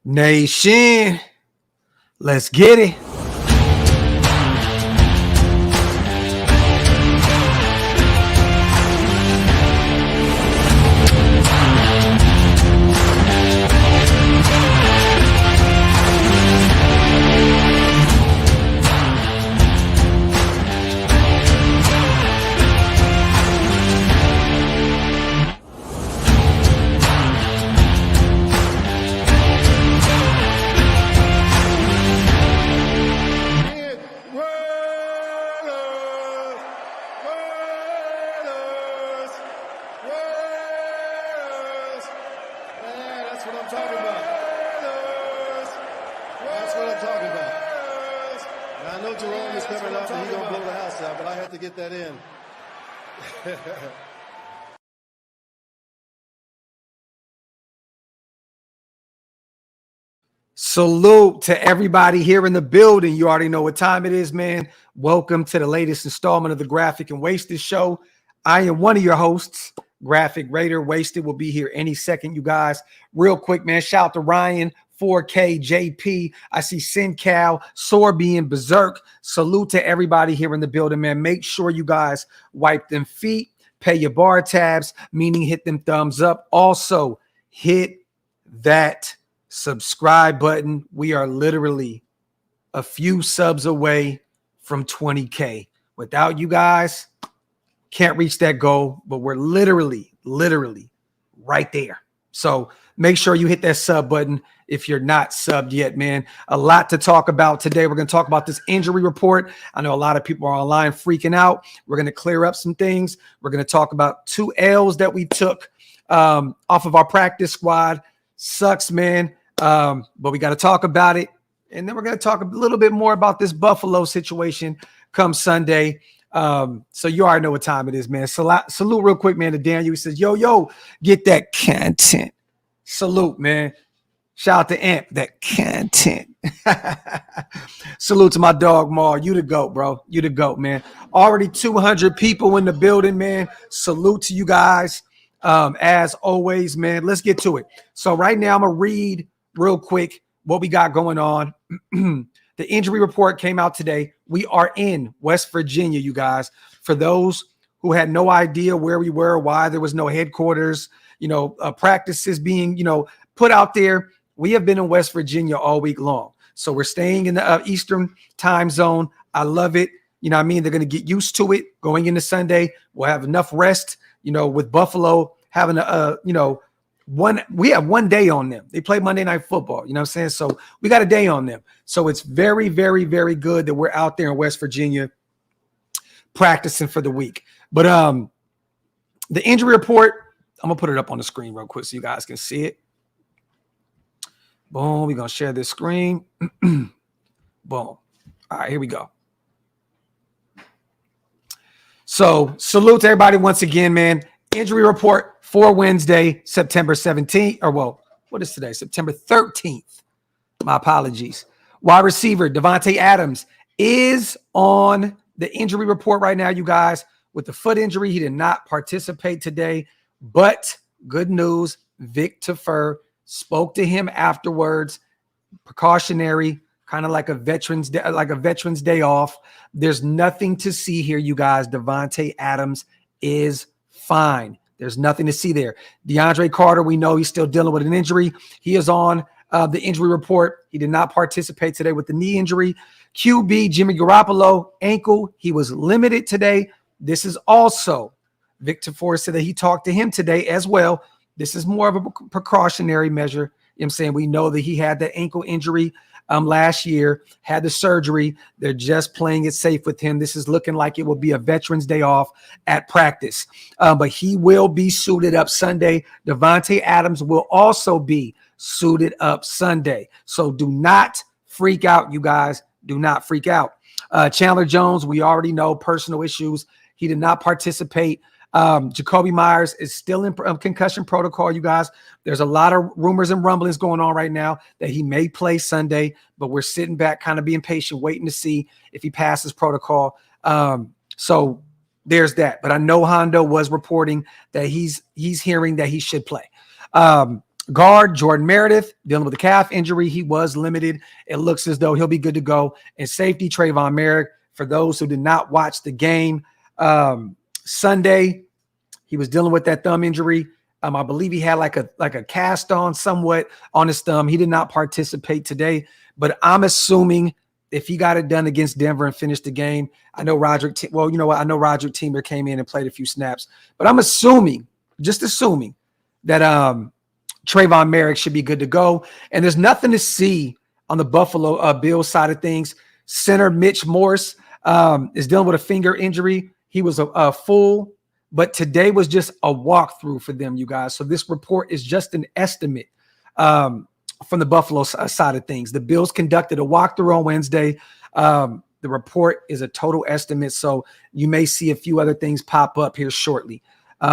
Nation, let's get it. Salute to everybody here in the building. You already know what time it is, man. Welcome to the latest installment of the Graphic and Wasted Show. I am one of your hosts, Graphic Raider. Wasted will be here any second, you guys. Real quick, man, shout out to Ryan, 4K, JP. I see SinCal, Sorby, and Berserk. Salute to everybody here in the building, man. Make sure you guys wipe them feet, pay your bar tabs, meaning hit them thumbs up. Also, hit that subscribe button. We are literally a few subs away from 20K. Without you guys, can't reach that goal, but we're literally right there. So make sure you hit that sub button if you're not subbed yet, man. A lot to talk about today. We're going to talk about this injury report. I know a lot of people are online freaking out. We're going to clear up some things. We're going to talk about 2 L's that we took off of our practice squad. Sucks, man. But we got to talk about it. And then we're going to talk a little bit more about this Buffalo situation come Sunday. So you already know what time it is, man. Salute real quick, man, to Daniel. He says, yo, get that content. Salute, man. Shout out to Amp, that content. Salute to my dog, Mar. You the GOAT, bro. You the GOAT, man. Already 200 people in the building, man. Salute to you guys. As always, man, let's get to it. So right now I'm going to read real quick what we got going on. The injury report came out today. We are in West Virginia, you guys. For those who had no idea where we were, why there was no headquarters, practices being, put out there. We have been in West Virginia all week long. So we're staying in the Eastern time zone. I love it. You know what I mean? They're going to get used to it going into Sunday. We'll have enough rest, with Buffalo having we have 1 day on them. They play Monday Night Football, you know what I'm saying? So we got a day on them. So it's very, very, very good that we're out there in West Virginia practicing for the week. But the injury report, I'm going to put it up on the screen real quick so you guys can see it. Boom, we're going to share this screen. Boom. All right, here we go. So salute to everybody once again, man. Injury report for Wednesday, September 17th. What is today? September 13th. My apologies. Wide receiver Davante Adams is on the injury report right now, you guys, with the foot injury. He did not participate today, but good news. Vic Tafur spoke to him afterwards. Precautionary, kind of like a veteran's day off. There's nothing to see here, you guys. Davante Adams is fine. There's nothing to see there. DeAndre Carter, we know he's still dealing with an injury. He is on the injury report. He did not participate today with the knee injury. QB Jimmy Garoppolo, ankle. He was limited today. This is also, Victor Forrest said that he talked to him today as well. This is more of a precautionary measure. You know what I'm saying? We know that he had that ankle injury last year, had the surgery. They're just playing it safe with him. This is looking like it will be a Veterans Day off at practice. But he will be suited up Sunday. Davante Adams will also be suited up Sunday. So do not freak out, you guys. Do not freak out. Chandler Jones, we already know personal issues. He did not participate. Jacoby Meyers is still in concussion protocol, you guys. There's a lot of rumors and rumblings going on right now that he may play Sunday, but we're sitting back kind of being patient, waiting to see if he passes protocol. So there's that. But I know Hondo was reporting that he's hearing that he should play. Guard Jordan Meredith dealing with a calf injury. He was limited. It looks as though he'll be good to go. And safety Trayvon Merrick. For those who did not watch the game Sunday, he was dealing with that thumb injury. I believe he had like a cast on somewhat on his thumb. He did not participate today, but I'm assuming if he got it done against Denver and finished the game, I know Roderick. Well, you know what? I know Roderick Teamer came in and played a few snaps, but I'm assuming, just assuming that Trayvon Merrick should be good to go. And there's nothing to see on the Buffalo Bills side of things. Center Mitch Morse is dealing with a finger injury. He was a full, but today was just a walkthrough for them, you guys. So this report is just an estimate from the Buffalo side of things. The Bills conducted a walkthrough on Wednesday. The report is a total estimate, so you may see a few other things pop up here shortly.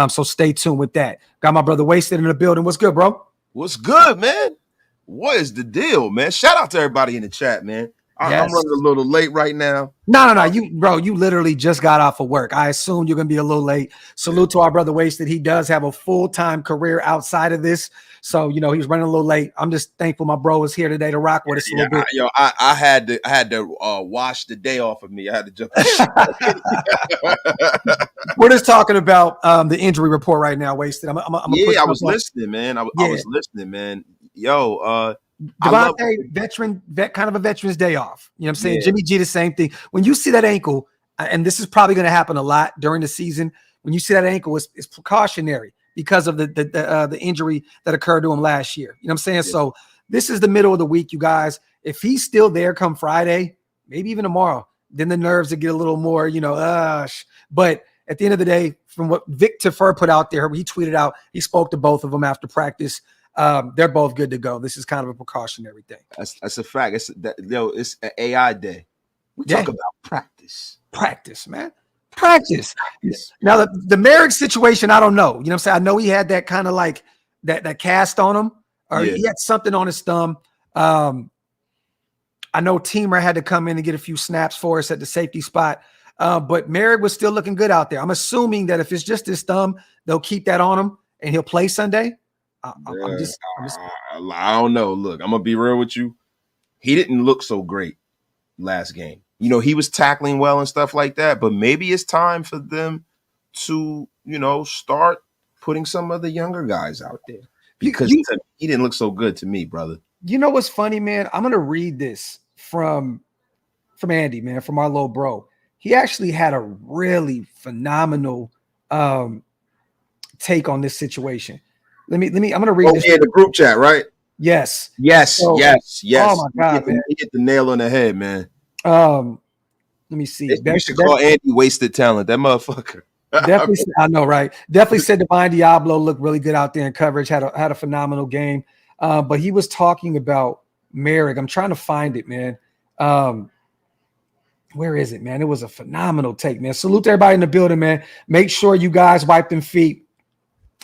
So stay tuned with that. Got my brother Wasted in the building. What's good, bro? What's good, man? What is the deal, man? Shout out to everybody in the chat, man. I'm running a little late right now. No. You literally just got off of work. I assume you're going to be a little late. Salute to our brother Wasted. He does have a full-time career outside of this. So, he's running a little late. I'm just thankful my bro is here today to rock with us a little bit. I had to wash the day off of me. I had to jump. We're just talking about the injury report right now, Wasted. I was listening, man. I was listening, man. Devontae, kind of a veteran's day off. You know what I'm saying? Yeah. Jimmy G, the same thing. When you see that ankle, and this is probably going to happen a lot during the season, when you see that ankle, it's precautionary because of the injury that occurred to him last year. You know what I'm saying? Yeah. So this is the middle of the week, you guys. If he's still there come Friday, maybe even tomorrow, then the nerves will get a little more, but at the end of the day, from what Vic Tafur put out there, he tweeted out, he spoke to both of them after practice. They're both good to go. This is kind of a precautionary thing. That's a fact. It's an AI day. We talk about practice. Practice, man. Practice. Now the Merrick situation, I don't know. You know what I'm saying? I know he had that kind of like that cast on him, or he had something on his thumb. I know Teamer had to come in and get a few snaps for us at the safety spot. But Merrick was still looking good out there. I'm assuming that if it's just his thumb, they'll keep that on him and he'll play Sunday. I don't know. Look, I'm gonna be real with you. He didn't look so great last game. He was tackling well and stuff like that, but maybe it's time for them to, start putting some of the younger guys out there because he didn't look so good to me, brother. You know what's funny, man? I'm gonna read this from Andy, man, from our little bro. He actually had a really phenomenal take on this situation. Let me. I'm gonna read this in the group chat, right? Yes. Yes. Oh my God, man! He hit the nail on the head, man. Let me see. You should call Andy wasted talent. That motherfucker. Definitely, I know, right? Definitely said Divine Diablo looked really good out there in coverage. Had a phenomenal game. But he was talking about Merrick. I'm trying to find it, man. Where is it, man? It was a phenomenal take, man. Salute to everybody in the building, man. Make sure you guys wipe them feet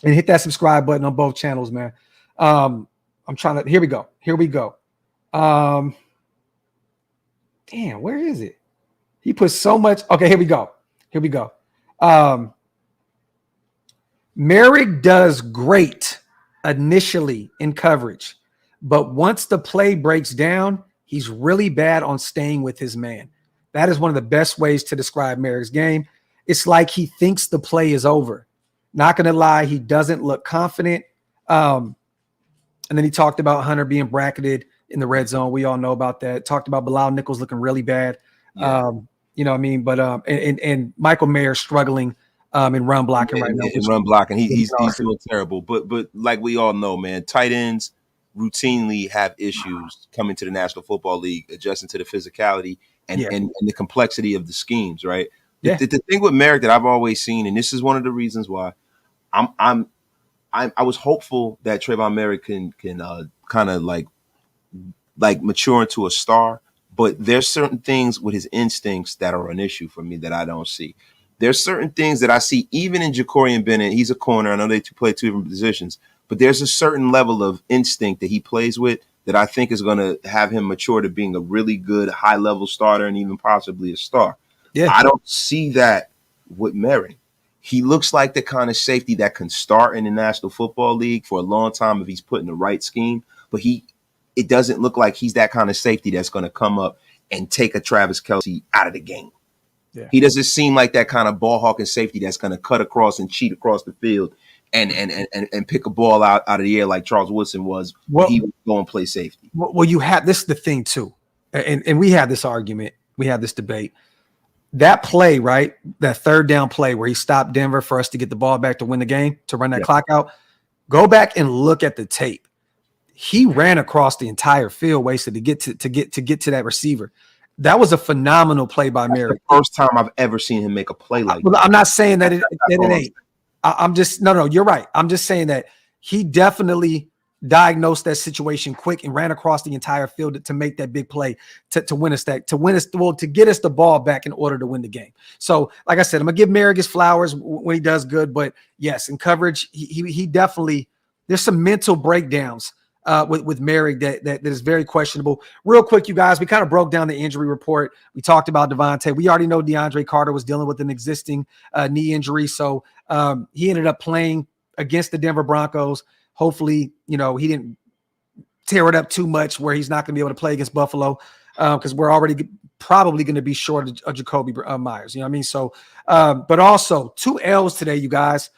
and hit that subscribe button on both channels, man. I'm trying to. Here we go. Damn, where is it? He put so much. Okay, here we go. Merrick does great initially in coverage, but once the play breaks down, he's really bad on staying with his man. That is one of the best ways to describe Merrick's game. It's like he thinks the play is over. Not going to lie, he doesn't look confident. And then he talked about Hunter being bracketed in the red zone. We all know about that. Talked about Bilal Nichols looking really bad. Yeah. You know what I mean? But and Michael Mayer struggling in run blocking right now. In run blocking, he's doing terrible. But like we all know, man, tight ends routinely have issues coming to the National Football League, adjusting to the physicality and the complexity of the schemes, right? Yeah. The thing with Merrick that I've always seen, and this is one of the reasons why I was hopeful that Trayvon Merrick can kind of like mature into a star, but there's certain things with his instincts that are an issue for me that I don't see. There's certain things that I see even in Jacorian Bennett. He's a corner. I know they play two different positions, but there's a certain level of instinct that he plays with that I think is going to have him mature to being a really good high-level starter and even possibly a star. Yeah. I don't see that with Merrick. he looks like the kind of safety that can start in the National Football League for a long time if he's put in the right scheme. But it doesn't look like he's that kind of safety that's going to come up and take a Travis Kelce out of the game. Yeah. He doesn't seem like that kind of ball hawking safety that's going to cut across and cheat across the field and pick a ball out of the air like Charles Woodson was when he would go and play safety. Well, you have this is the thing too, and we had this argument, we had this debate. That play, right? That third down play where he stopped Denver for us to get the ball back to win the game, to run that clock out. Go back and look at the tape. He ran across the entire field, wasted to get to that receiver. That was a phenomenal play by Merrick. The first time I've ever seen him make a play like that. I'm not saying that it ain't. I'm just no, you're right. I'm just saying that he definitely diagnosed that situation quick and ran across the entire field to make that big play to win us to get us the ball back in order to win the game. So, like I said, I'm gonna give Merrick his flowers when he does good, but yes, in coverage, he definitely, there's some mental breakdowns with Merrick that is very questionable. Real quick, you guys, we kind of broke down the injury report. We talked about Devontae. We already know DeAndre Carter was dealing with an existing knee injury, so he ended up playing against the Denver Broncos. Hopefully, he didn't tear it up too much where he's not going to be able to play against Buffalo because we're already probably going to be short of Jacoby Meyers. You know what I mean? So, but also 2 L's today, you guys.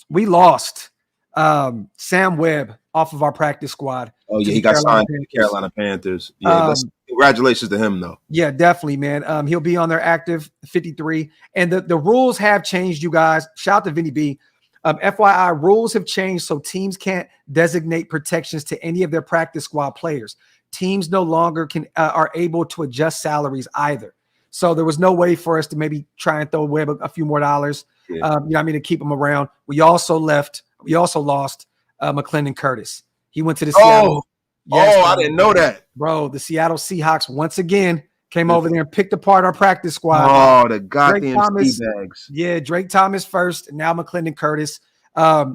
We lost Sam Webb off of our practice squad. Oh, yeah, he got signed to the Carolina Panthers. Yeah, congratulations to him, though. Yeah, definitely, man. He'll be on their active 53. And the rules have changed, you guys. Shout out to Vinny B. FYI, rules have changed so teams can't designate protections to any of their practice squad players. Teams no longer are able to adjust salaries either. So there was no way for us to maybe try and throw Webb a few more dollars, to keep him around. We also lost McClendon Curtis. He went to the Seattle. I didn't know that. Bro, the Seattle Seahawks once again came over there and picked apart our practice squad. Oh, the goddamn bags. Yeah, Drake Thomas first, and now McClendon Curtis.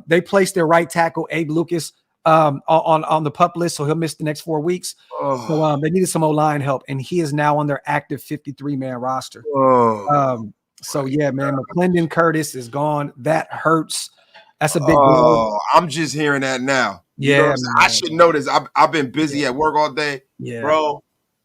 They placed their right tackle, Abe Lucas, on the PUP list, so he'll miss the next 4 weeks. So they needed some O-line help, and he is now on their active 53-man roster. So, yeah, man, McClendon Curtis is gone. That hurts. That's a big blow. I'm just hearing that now. Yeah, I should know this. I've been busy at work all day. Yeah. Bro,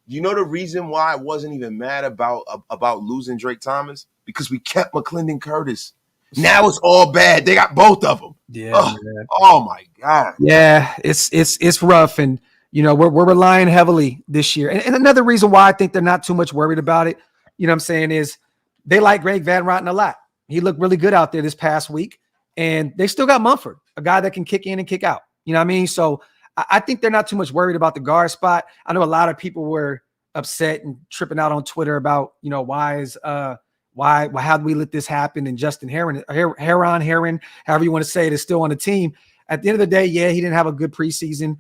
you know the reason why I wasn't even mad about losing Drake Thomas? Because we kept McClendon Curtis. Now it's all bad. They got both of them. Yeah. Oh my God. Yeah, it's rough, and we're relying heavily this year. And another reason why I think they're not too much worried about it, you know what I'm saying, is they like Greg Van Roten a lot. He looked really good out there this past week, and they still got Mumford, a guy that can kick in and kick out. You know what I mean? So I think they're not too much worried about the guard spot. I know a lot of people were upset and tripping out on Twitter about, how do we let this happen? And Justin Heron, however you want to say it, is still on the team. At the end of the day, yeah, he didn't have a good preseason.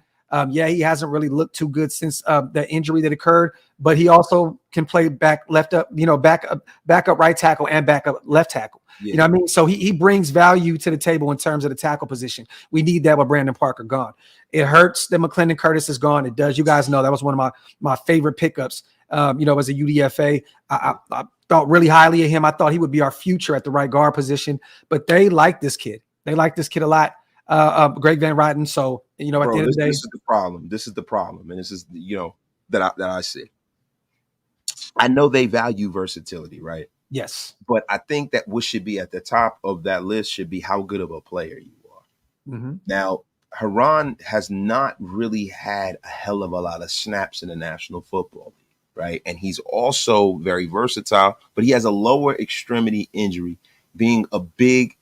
He hasn't really looked too good since the injury that occurred, but he also can play back up right tackle and back up left tackle. Yeah. You know what I mean? So he brings value to the table in terms of the tackle position. We need that with Brandon Parker gone. It hurts that McClendon Curtis is gone. It does. You guys know that was one of my favorite pickups. As a UDFA, I thought really highly of him. I thought he would be our future at the right guard position, but they like this kid. They like this kid a lot. Greg Van Roten. So, at the end of the day, this is the problem. This is the problem. And this is, that I see. I know they value versatility, right? Yes. But I think that what should be at the top of that list should be how good of a player you are. Mm-hmm. Now, Heron has not really had a hell of a lot of snaps in the National Football League, right? And he's also very versatile, but he has a lower extremity injury. Being a big,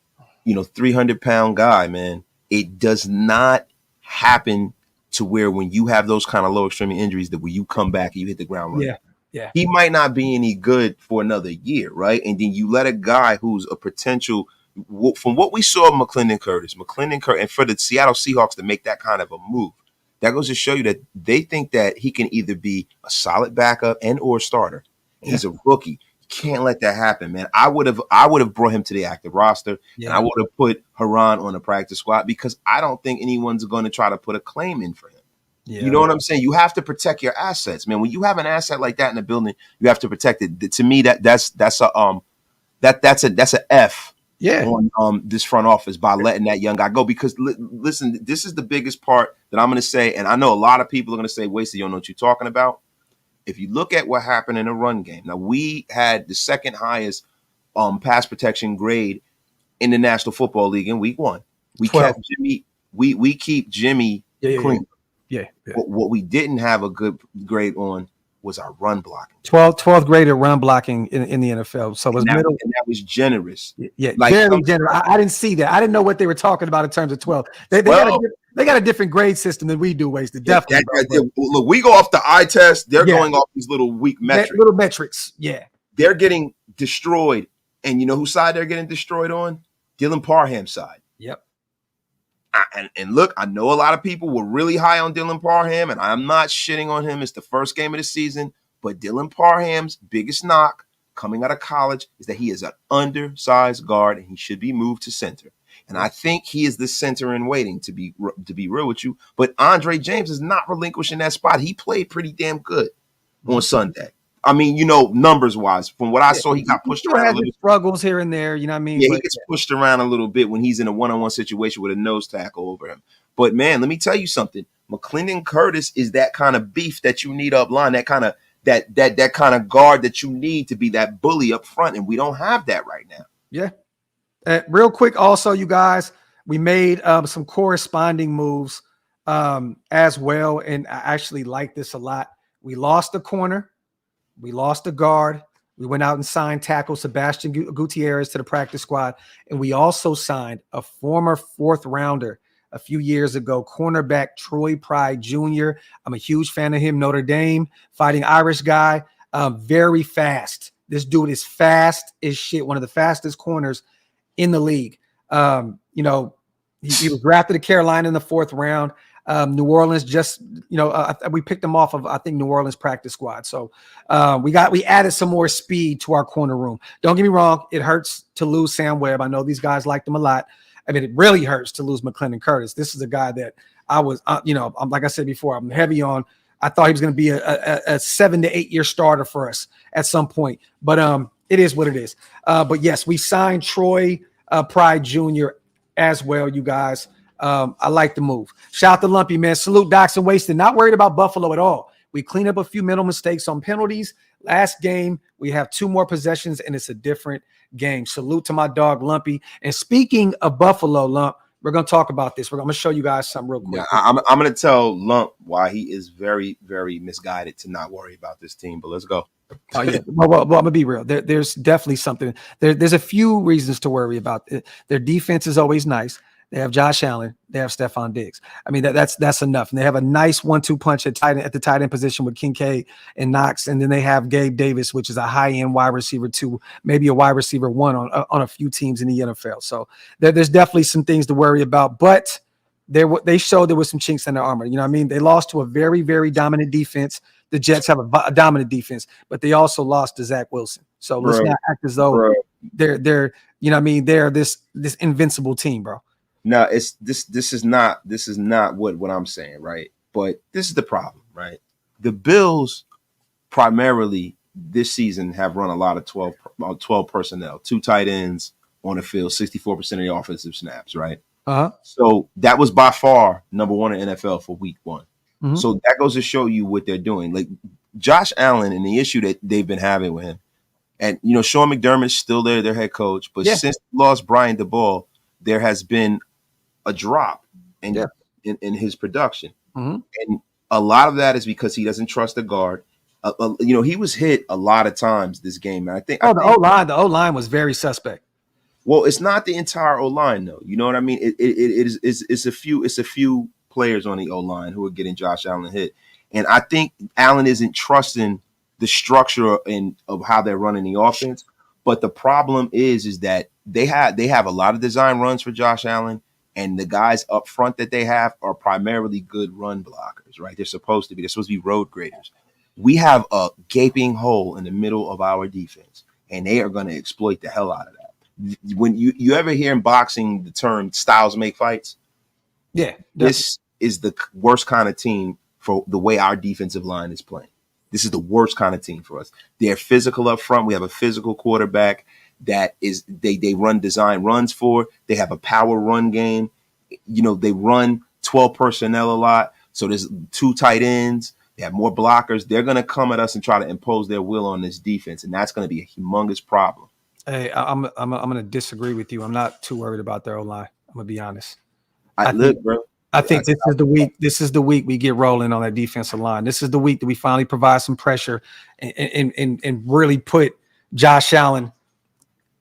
300-pound guy, man, it does not happen to where when you have those kind of low extremity injuries that when you come back and you hit the ground running. Yeah. He might not be any good for another year, right? And then you let a guy who's a potential, from what we saw of McClendon Curtis, and for the Seattle Seahawks to make that kind of a move, that goes to show you that they think that he can either be a solid backup and or starter. He's a rookie. You can't let that happen, man. I would have brought him to the active roster, and I would have put Heron on the practice squad because I don't think anyone's going to try to put a claim in for him. Yeah. You know what I'm saying? You have to protect your assets, man. When you have an asset like that in the building, you have to protect it. To me, that's That's a F Yeah. on this front office by letting that young guy go. Because listen, this is the biggest part that I'm going to say, and I know a lot of people are going to say, "Wasted, you don't know what you're talking about." If you look at what happened in the run game, now we had the second highest pass protection grade in the National Football League in Week 1. We 12. kept Jimmy. We keep Jimmy clean. Yeah. What we didn't have a good grade on was our run blocking. 12th graded run blocking in the NFL. So it was middle. And that was generous. Yeah, like very generous. I didn't see that. I didn't know what they were talking about in terms of 12. They got a different grade system than we do, Wasted. Definitely. Look, we go off the eye test. They're going off these little weak metrics. Little metrics. Yeah. They're getting destroyed. And you know whose side they're getting destroyed on? Dylan Parham's side. Yep. And look, I know a lot of people were really high on Dylan Parham, and I'm not shitting on him. It's the first game of the season. But Dylan Parham's biggest knock coming out of college is that he is an undersized guard, and he should be moved to center. And I think he is the center in waiting, to be real with you. But Andre James is not relinquishing that spot. He played pretty damn good on Sunday. I mean, you know, numbers wise, from what I saw, he got pushed around a little bit. Struggles here and there, you know what I mean? Yeah, he gets pushed around a little bit when he's in a one-on-one situation with a nose tackle over him. But man, let me tell you something. McClendon Curtis is that kind of beef that you need up line, that kind of that kind of guard that you need to be that bully up front, and we don't have that right now. Yeah. Real quick, also, you guys, we made some corresponding moves as well, and I actually like this a lot. We lost the corner. We lost a guard. We went out and signed tackle Sebastian Gutierrez to the practice squad. And we also signed a former 4th rounder a few years ago, cornerback Troy Pride Jr. I'm a huge fan of him, Notre Dame, fighting Irish guy, very fast. This dude is fast as shit, one of the fastest corners in the league. You know, he was drafted to Carolina in the 4th round. New Orleans just, you know, we picked him off of, I think, New Orleans practice squad. So we added some more speed to our corner room. Don't get me wrong. It hurts to lose Sam Webb. I know these guys liked him a lot. I mean, it really hurts to lose McClendon Curtis. This is a guy that I was, you know, like I said before, I'm heavy on. I thought he was going to be a 7 to 8 year starter for us at some point, but it is what it is. But yes, we signed Troy Pride Jr. as well, you guys. I like the move. Shout out to Lumpy, man. Salute Docs and Wasted. Not worried about Buffalo at all. We cleaned up a few mental mistakes on penalties. Last game, we have 2 more possessions, and it's a different game. Salute to my dog, Lumpy. And speaking of Buffalo, Lump, we're going to talk about this. I'm going to show you guys something real quick. Yeah, I'm going to tell Lump why he is very, very misguided to not worry about this team. But let's go. Oh, yeah. Well, I'm going to be real. There's definitely something. There's a few reasons to worry about. Their defense is always nice. They have Josh Allen. They have Stephon Diggs. I mean, that's enough. And they have a nice 1-2 punch at the tight end position with Kincaid and Knox. And then they have Gabe Davis, which is a high-end wide receiver 2, maybe a wide receiver 1 on a few teams in the NFL. So there's definitely some things to worry about. But they showed there was some chinks in their armor. You know what I mean? They lost to a very, very dominant defense. The Jets have a dominant defense, but they also lost to Zach Wilson. So let's not act as though they're you know what I mean? They're this invincible team, bro. No, it's this is not what I'm saying, right? But this is the problem, right? The Bills primarily this season have run a lot of 12 personnel, 2 tight ends on the field, 64% of the offensive snaps, right? So that was by far number 1 in NFL for week 1. Mm-hmm. So that goes to show you what they're doing. Like Josh Allen and the issue that they've been having with him. And, you know, Sean McDermott's still there, their head coach. But since they lost Brian DeBall, there has been a drop in his production. Mm-hmm. And a lot of that is because he doesn't trust the guard. You know, he was hit a lot of times this game. And I think the O-line was very suspect. Well, it's not the entire O-line though. You know what I mean? It's a few players on the O-line who are getting Josh Allen hit. And I think Allen isn't trusting the structure of how they're running the offense. But the problem is that they have a lot of design runs for Josh Allen. And the guys up front that they have are primarily good run blockers, right? They're supposed to be road graders. We have a gaping hole in the middle of our defense, and they are going to exploit the hell out of that. When you ever hear in boxing the term styles make fights? Yeah. This is the worst kind of team for the way our defensive line is playing. This is the worst kind of team for us. They're physical up front. We have a physical quarterback. that is they run design runs for. They have a power run game. They run 12 personnel a lot. So there's 2 tight ends. They have more blockers. They're going to come at us and try to impose their will on this defense, and that's going to be a humongous problem. Hey, I'm going to disagree with you. I'm not too worried about their O-line. I'm going to be honest. I think this is the week. This is the week we get rolling on that defensive line. This is the week that we finally provide some pressure and really put Josh Allen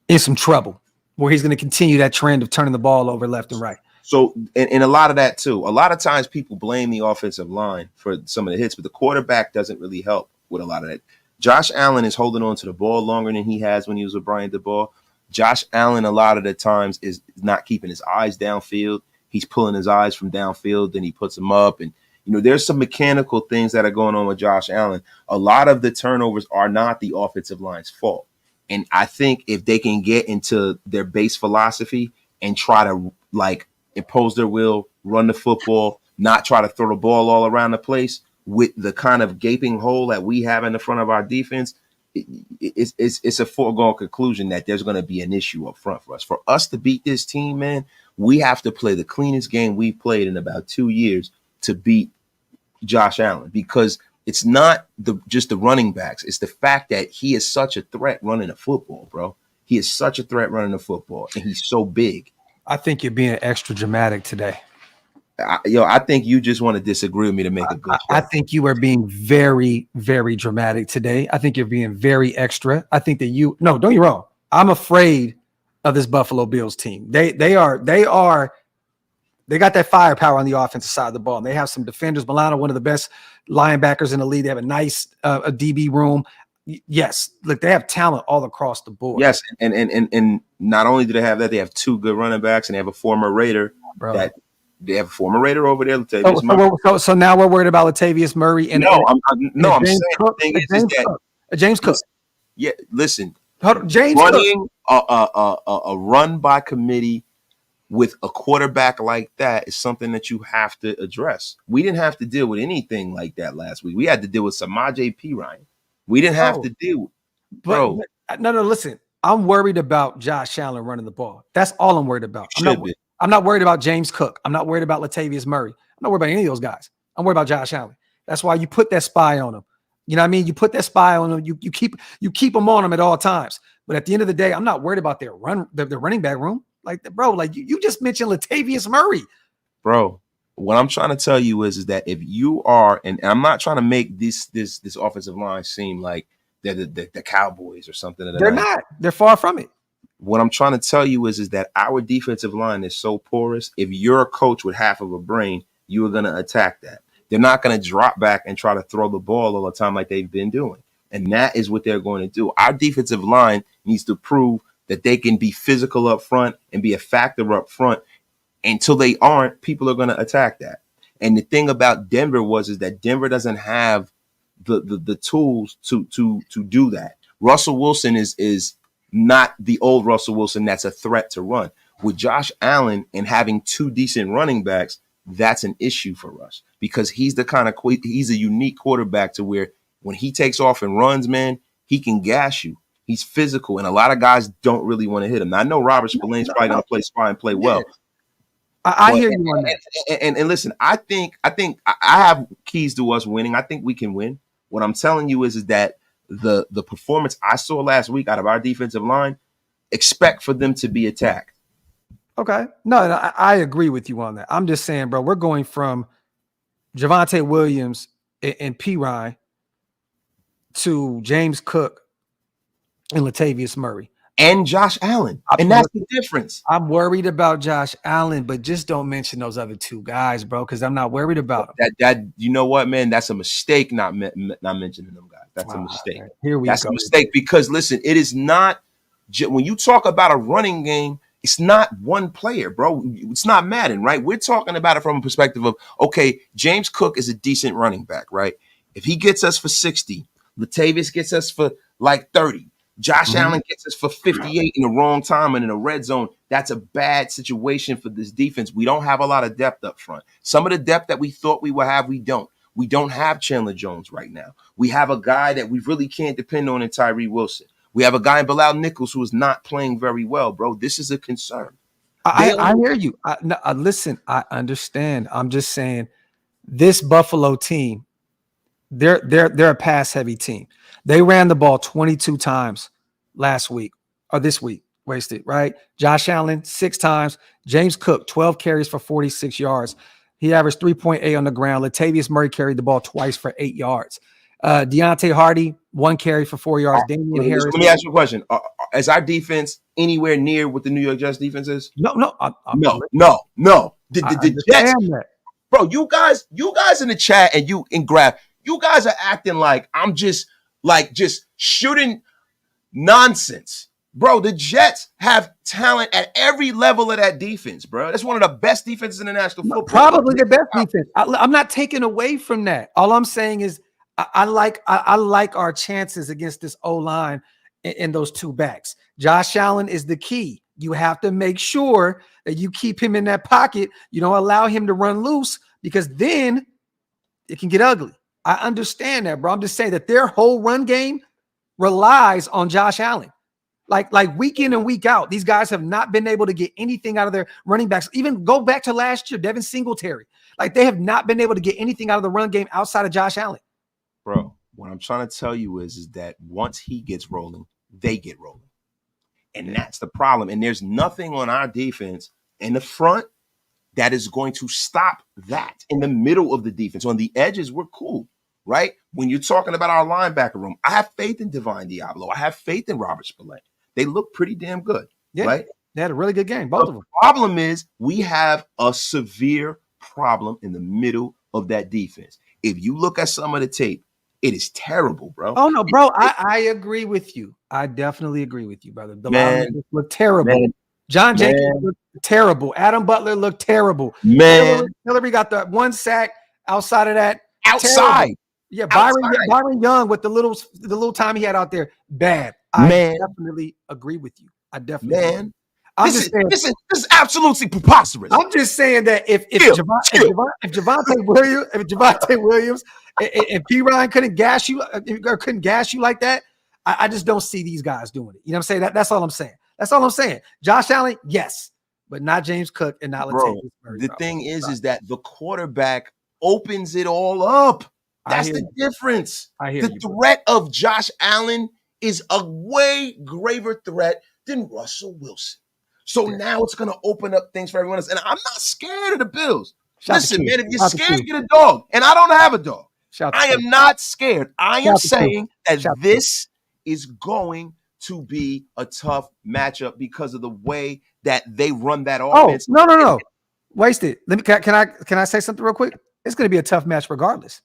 in some trouble, where he's going to continue that trend of turning the ball over left and right. So, and a lot of that too. A lot of times people blame the offensive line for some of the hits, but the quarterback doesn't really help with a lot of that. Josh Allen is holding on to the ball longer than he has when he was with Brian DeBall. Josh Allen, a lot of the times, is not keeping his eyes downfield. He's pulling his eyes from downfield, then he puts them up. And, there's some mechanical things that are going on with Josh Allen. A lot of the turnovers are not the offensive line's fault. And I think if they can get into their base philosophy and try to, impose their will, run the football, not try to throw the ball all around the place with the kind of gaping hole that we have in the front of our defense, it's a foregone conclusion that there's going to be an issue up front for us. For us to beat this team, man, we have to play the cleanest game we've played in about 2 years to beat Josh Allen, because it's not just the running backs. It's the fact that he is such a threat running the football, bro. He is such a threat running the football, and he's so big. I think you're being extra dramatic today. I think you just want to disagree with me to make a good I think you are being very, very dramatic today. I think you're being very extra. I think that don't get me wrong. I'm afraid of this Buffalo Bills team. They got that firepower on the offensive side of the ball. And they have some defenders. Milano, one of the best linebackers in the league. They have a nice a DB room. Yes, look, they have talent all across the board. Yes, and not only do they have that, they have 2 good running backs, and they have a former Raider. They have a former Raider over there. So now we're worried about Latavius Murray and I'm saying Cook, the thing is James Cook. Yeah, listen, James running a run by committee with a quarterback like that is something that you have to address. We didn't have to deal with anything like that last week. We had to deal with Samaje Perine. We didn't have to deal with it. Bro. No, listen. I'm worried about Josh Allen running the ball. That's all I'm worried about. I'm not worried about James Cook. I'm not worried about Latavius Murray. I'm not worried about any of those guys. I'm worried about Josh Allen. That's why you put that spy on him. You know what I mean? You put that spy on him. You keep them on him at all times. But at the end of the day, I'm not worried about their running back room. You just mentioned Latavius Murray. Bro, what I'm trying to tell you is that if you are, and I'm not trying to make this offensive line seem like they're the Cowboys or something. They're not. They're far from it. What I'm trying to tell you is that our defensive line is so porous. If you're a coach with half of a brain, you are going to attack that. They're not going to drop back and try to throw the ball all the time like they've been doing. And that is what they're going to do. Our defensive line needs to prove that they can be physical up front and be a factor up front. Until they aren't, people are going to attack that. And the thing about Denver is that Denver doesn't have the tools to do that. Russell Wilson is not the old Russell Wilson that's a threat to run. With Josh Allen and having 2 decent running backs, that's an issue for us, because he's he's a unique quarterback to where when he takes off and runs, man, he can gas you. He's physical, and a lot of guys don't really want to hit him. Now, I know Robert Spillane's probably going to play spy and play well. I hear you on that. And listen, I think I have keys to us winning. I think we can win. What I'm telling you is that the performance I saw last week out of our defensive line, expect for them to be attacked. Okay. No, I agree with you on that. I'm just saying, bro, we're going from Javonte Williams and Perine to James Cook and Latavius Murray. And Josh Allen. And that's the difference. I'm worried about Josh Allen, but just don't mention those other 2 guys, bro, because I'm not worried about them. That you know what, man? That's a mistake not mentioning them guys. That's a mistake. Man. Here we That's go. A mistake because, listen, it is not – when you talk about a running game, it's not one player, bro. It's not Madden, right? We're talking about it from a perspective of, okay, James Cook is a decent running back, right? If he gets us for 60, Latavius gets us for like 30, Josh Allen gets us for 58 in the wrong time and in a red zone, that's a bad situation for this defense. We don't have a lot of depth up front. Some of the depth that we thought we would have, we don't. We don't have Chandler Jones right now. We have a guy that we really can't depend on in Tyree Wilson. We have a guy in Bilal Nichols who is not playing very well, bro. This is a concern. I hear you. Listen, I understand. I'm just saying this Buffalo team, they're a pass heavy team. They ran the ball 22 times last week or this week, wasted, right? Josh Allen 6 times. James Cook 12 carries for 46 yards. He averaged 3.8 on the ground. Latavius Murray carried the ball twice for 8 yards. Deontay Hardy 1 carry for 4 yards. Damian Harris. Let me ask you a question. Is our defense anywhere near what the New York Jets defense is? No. No. The Jets, bro. You guys in the chat and you in Graph, you guys are acting like I'm just shooting nonsense. Bro, the Jets have talent at every level of that defense, bro. That's one of the best defenses in the National Football. Probably the best defense. I'm not taking away from that. All I'm saying is I like our chances against this O-line in those 2 backs. Josh Allen is the key. You have to make sure that you keep him in that pocket. You don't allow him to run loose because then it can get ugly. I understand that, bro. I'm just saying that their whole run game relies on Josh Allen. Like week in and week out, these guys have not been able to get anything out of their running backs. Even go back to last year, Devin Singletary. Like they have not been able to get anything out of the run game outside of Josh Allen. Bro, what I'm trying to tell you is that once he gets rolling, they get rolling. And that's the problem. And there's nothing on our defense in the front that is going to stop that. In the middle of the defense, on the edges, we're cool, right? When you're talking about our linebacker room, I have faith in Divine Diablo. I have faith in Robert Spillane. They look pretty damn good, right? They had a really good game, both of them. The problem is we have a severe problem in the middle of that defense. If you look at some of the tape, it is terrible, bro. Oh, no, bro. I agree with you. I definitely agree with you, brother. The linebackers look terrible. John Jenkins looked terrible. Adam Butler looked terrible. Hillary got the 1 sack outside of that. Outside. Terrible. Yeah, Byron Young with the little time he had out there, bad. I definitely agree with you. I definitely agree. This is absolutely preposterous. I'm just saying that if Javonte Williams and P. Ryan couldn't gas you like that, I just don't see these guys doing it. You know what I'm saying? That's all I'm saying. That's all I'm saying. Josh Allen, yes, but not James Cook and not Latavius Murray. The thing is that the quarterback opens it all up. That's the difference. The threat of Josh Allen is a way graver threat than Russell Wilson. So now it's going to open up things for everyone else. And I'm not scared of the Bills. Listen, man, if you're scared, get a dog. And I don't have a dog. I am not scared. I am saying that this is going to be a tough matchup because of the way that they run that offense. Oh, no. Wasted. Can I say something real quick? It's going to be a tough match regardless.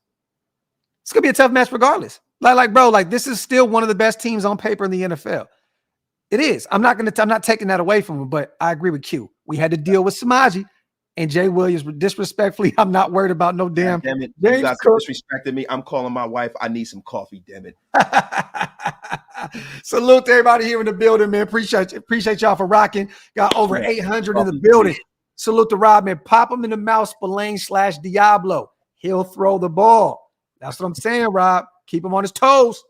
It's going to be a tough match regardless. Bro, this is still one of the best teams on paper in the NFL. It is. I'm not taking that away from him, but I agree with Q. We had to deal with Samaji and Jay Williams disrespectfully. I'm not worried about no damn. Damn it. You guys disrespected me. I'm calling my wife. I need some coffee, damn it. Salute to everybody here in the building, man. Appreciate y'all for rocking. Got over 800 in the building. Salute to Rob, man. Pop him in the mouth, Spillane/Diablo. He'll throw the ball. That's what I'm saying, Rob. Keep him on his toes.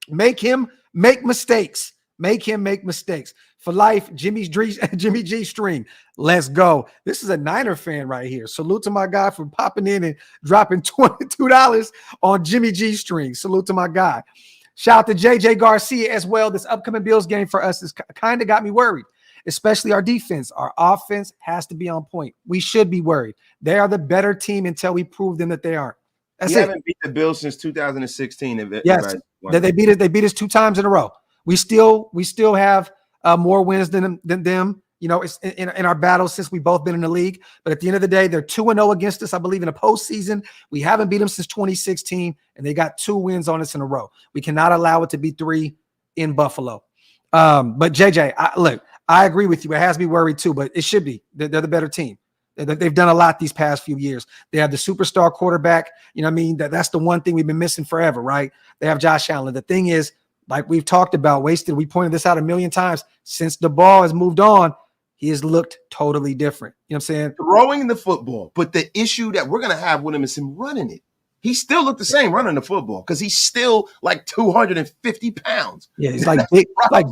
Make him make mistakes. Make him make mistakes. For life, Jimmy G string. Let's go. This is a Niner fan right here. Salute to my guy for popping in and dropping $22 on Jimmy G string. Salute to my guy. Shout out to JJ Garcia as well. This upcoming Bills game for us has kind of got me worried, especially our defense. Our offense has to be on point. We should be worried. They are the better team until we prove them that they aren't. That's it. Haven't beat the Bills since 2016. Yes, they beat us. They beat us 2 times in a row. We still have more wins than them. You know, it's in our battles since we've both been in the league. But at the end of the day, they're 2-0 against us, I believe, in the postseason. We haven't beat them since 2016, and they got 2 wins on us in a row. We cannot allow it to be 3 in Buffalo. But JJ, I agree with you. It has me worried too, but it should be. They're the better team. They've done a lot these past few years. They have the superstar quarterback. You know what I mean? That's the one thing we've been missing forever, right? They have Josh Allen. The thing is, like we've talked about, Wasted, we pointed this out a million times. Since the ball has moved on, he has looked totally different. You know what I'm saying? Throwing the football. But the issue that we're going to have with him is him running it. He still looked the same running the football because he's still like 250 pounds. Yeah, he's like big,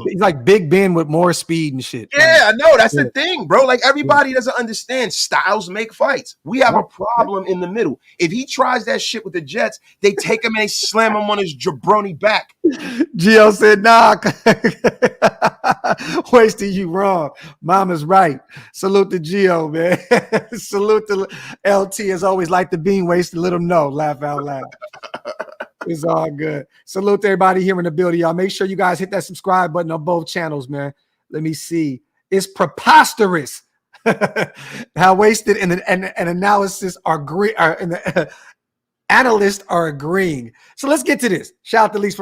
he's like Big Ben with more speed and shit. Yeah, I know. That's the thing, bro. Like everybody doesn't understand styles make fights. We have a problem in the middle. If he tries that shit with the Jets, they take him and they slam him on his jabroni back. Gio said, nah, wasting you wrong. Mama's right. Salute to Gio, man. Salute to LT as always, like the bean wasted. Let him know. Laugh out loud. It's all good. Salute to everybody here in the building, y'all. Make sure you guys hit that subscribe button on both channels, man. Let me see. It's preposterous how wasted and analysis analysts are agreeing. So let's get to this. Shout out to Lise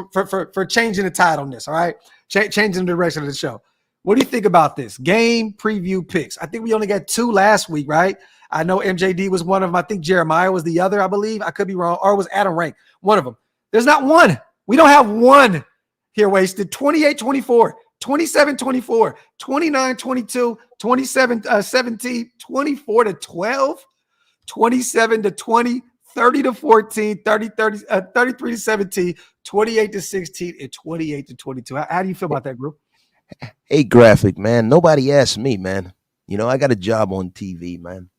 for changing the title on this, all right? Changing the direction of the show. What do you think about this? Game preview picks. I think we only got 2 last week, right? I know MJD was one of them. I think Jeremiah was the other, I believe. I could be wrong. Or it was Adam Rank, one of them. There's not one. We don't have one here wasted. 28-24, 27-24, 29-22, 27-17, 24-12, 27-20, 30-14, 33-17, 28-16, and 28-22. How do you feel about that, group? Hey, Graphic, man. Nobody asked me, man. You know, I got a job on TV, man.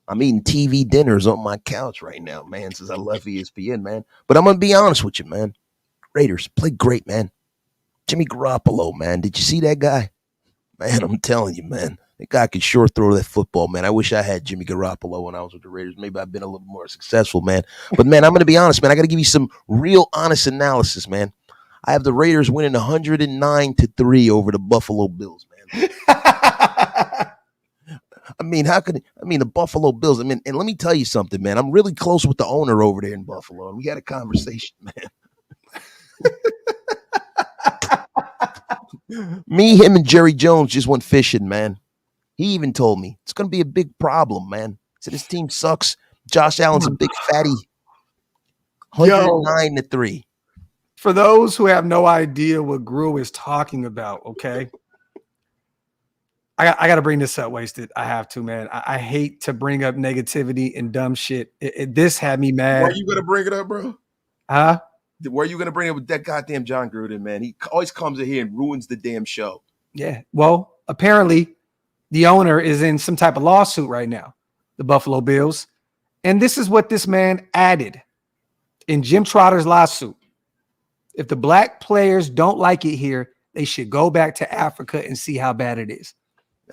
I'm eating TV dinners on my couch right now, man, since I left ESPN, man. But I'm going to be honest with you, man. Raiders played great, man. Jimmy Garoppolo, man. Did you see that guy? Man, I'm telling you, man. That guy could sure throw that football, man. I wish I had Jimmy Garoppolo when I was with the Raiders. Maybe I've been a little more successful, man. But, man, I'm going to be honest, man. I got to give you some real honest analysis, man. I have the Raiders winning 109-3 over the Buffalo Bills, man. I mean, the Buffalo Bills, and let me tell you something, man. I'm really close with the owner over there in Buffalo, and we had a conversation, man. Me, him, and Jerry Jones just went fishing, man. He even told me it's going to be a big problem, man. So this team sucks. Josh Allen's a big fatty. 109-3. For those who have no idea what Gru is talking about, okay? I got to bring this up, Wasted. I have to, man. I hate to bring up negativity and dumb shit. This had me mad. Why are you going to bring it up, bro? Huh? Where are you going to bring it with that goddamn John Gruden, man? He always comes in here and ruins the damn show. Yeah. Well, apparently the owner is in some type of lawsuit right now, the Buffalo Bills. And this is what this man added in Jim Trotter's lawsuit. If the black players don't like it here, they should go back to Africa and see how bad it is.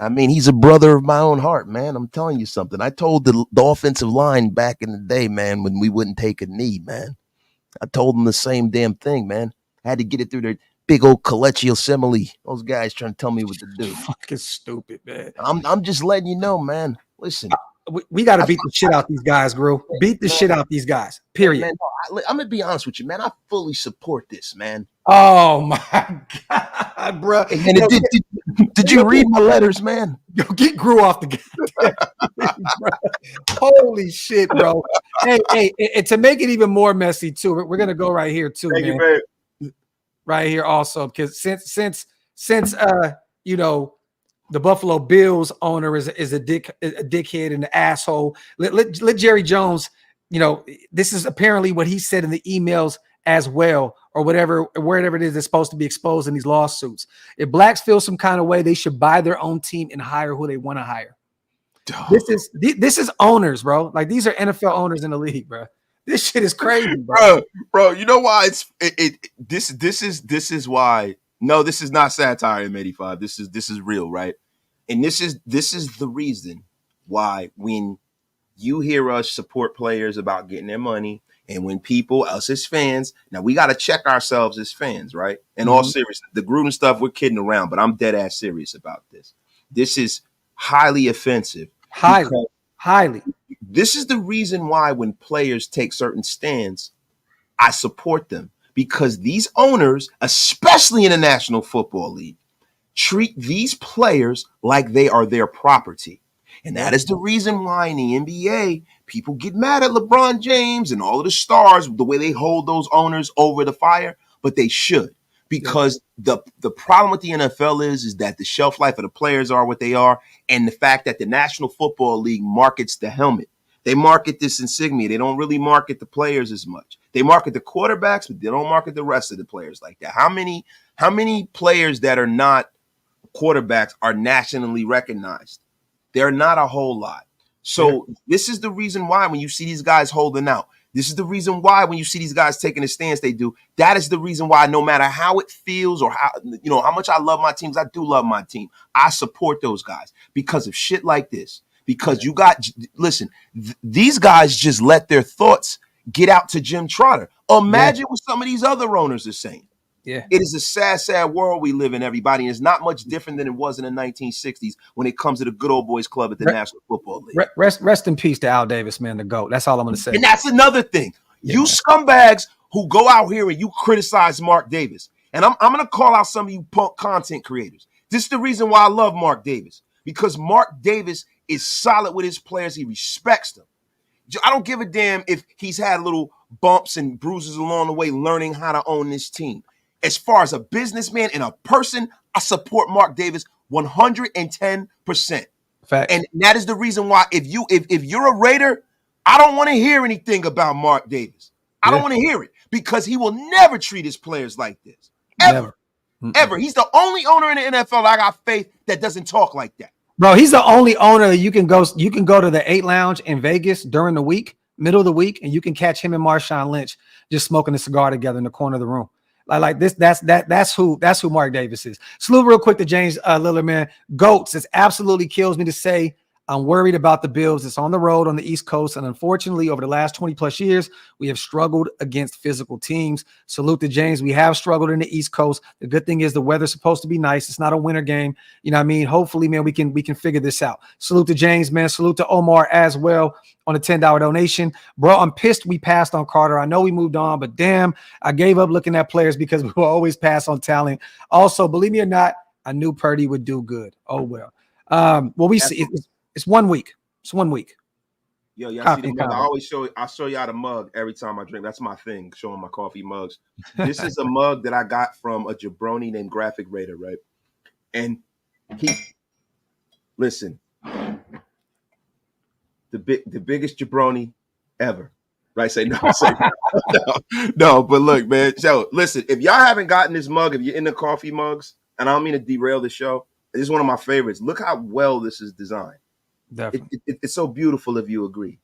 I mean, he's a brother of my own heart, man. I'm telling you something. I told the offensive line back in the day, man, when we wouldn't take a knee, man. I told them the same damn thing, man. I had to get it through their big old Kelechi Osemele. Those guys trying to tell me what to do. Fucking stupid, man. I'm just letting you know, man. Listen. We got to beat the shit out these guys, bro. Beat the shit out these guys, period. Man, I'm going to be honest with you, man. I fully support this, man. Oh, my God, bro. And did you read my letters, man? Yo, get Gru off the goddamn. Holy shit, bro. Hey, and to make it even more messy, too, we're going to go right here, too, man. Right here also, because since you know, the Buffalo Bills owner is a dickhead and an asshole. Let Jerry Jones, you know, this is apparently what he said in the emails as well, or wherever it is that's supposed to be exposed in these lawsuits. If blacks feel some kind of way, they should buy their own team and hire who they want to hire. This is owners, bro. Like, these are NFL owners in the league, bro. This shit is crazy, bro. You know why this is why. No, this is not satire, M85. This is real, right? And this is the reason why when you hear us support players about getting their money, and when people, us as fans, now we got to check ourselves as fans, right? In all seriousness, the Gruden stuff, we're kidding around, but I'm dead ass serious about this. This is highly offensive. Highly. This is the reason why when players take certain stands, I support them. Because these owners, especially in the National Football League, treat these players like they are their property. And that is the reason why in the NBA, people get mad at LeBron James and all of the stars, the way they hold those owners over the fire, but they should. Because the problem with the NFL is that the shelf life of the players are what they are, and the fact that the National Football League markets the helmet. They market this insignia. They don't really market the players as much. They market the quarterbacks, but they don't market the rest of the players like that. How many players that are not quarterbacks are nationally recognized? They're not a whole lot. So this is the reason why when you see these guys holding out, this is the reason why when you see these guys taking the stance they do, that is the reason why no matter how it feels or how much I love my teams, I do love my team. I support those guys because of shit like this. Because these guys just let their thoughts get out to Jim Trotter. Imagine what some of these other owners are saying. Yeah. It is a sad, sad world we live in, everybody. And it's not much different than it was in the 1960s when it comes to the good old boys club at the National Football League. Rest in peace to Al Davis, man, the GOAT. That's all I'm going to say. And that's another thing. You scumbags who go out here and you criticize Mark Davis. And I'm going to call out some of you punk content creators. This is the reason why I love Mark Davis. Because Mark Davis is solid with his players. He respects them. I don't give a damn if he's had little bumps and bruises along the way learning how to own this team. As far as a businessman and a person, I support Mark Davis 110%. Fact. And that is the reason why if you're a Raider, I don't want to hear anything about Mark Davis. I don't want to hear it because he will never treat his players like this. Ever. Ever. He's the only owner in the NFL I got faith that doesn't talk like that. Bro, he's the only owner you can go to the 8 Lounge in Vegas during the week, middle of the week, and you can catch him and Marshawn Lynch just smoking a cigar together in the corner of the room. Like this, that's who Mark Davis is. Salute real quick to James Lillard, man. GOATs. It absolutely kills me to say I'm worried about the Bills. It's on the road on the East Coast. And unfortunately, over the last 20 plus years, we have struggled against physical teams. Salute to James. We have struggled in the East Coast. The good thing is the weather's supposed to be nice. It's not a winter game. You know what I mean? Hopefully, man, we can figure this out. Salute to James, man. Salute to Omar as well on a $10 donation. Bro, I'm pissed we passed on Carter. I know we moved on, but damn, I gave up looking at players because we will always pass on talent. Also, believe me or not, I knew Purdy would do good. Oh, well. We see it's 1 week. It's 1 week. Yo, y'all see the mug? I show y'all the mug every time I drink. That's my thing, showing my coffee mugs. This is a mug that I got from a jabroni named Graphic Raider, right? And listen, the biggest jabroni ever. Right? Say no. No, but look, man. So listen, if y'all haven't gotten this mug, if you're into coffee mugs, and I don't mean to derail the show, this is one of my favorites. Look how well this is designed. It's so beautiful if you agree.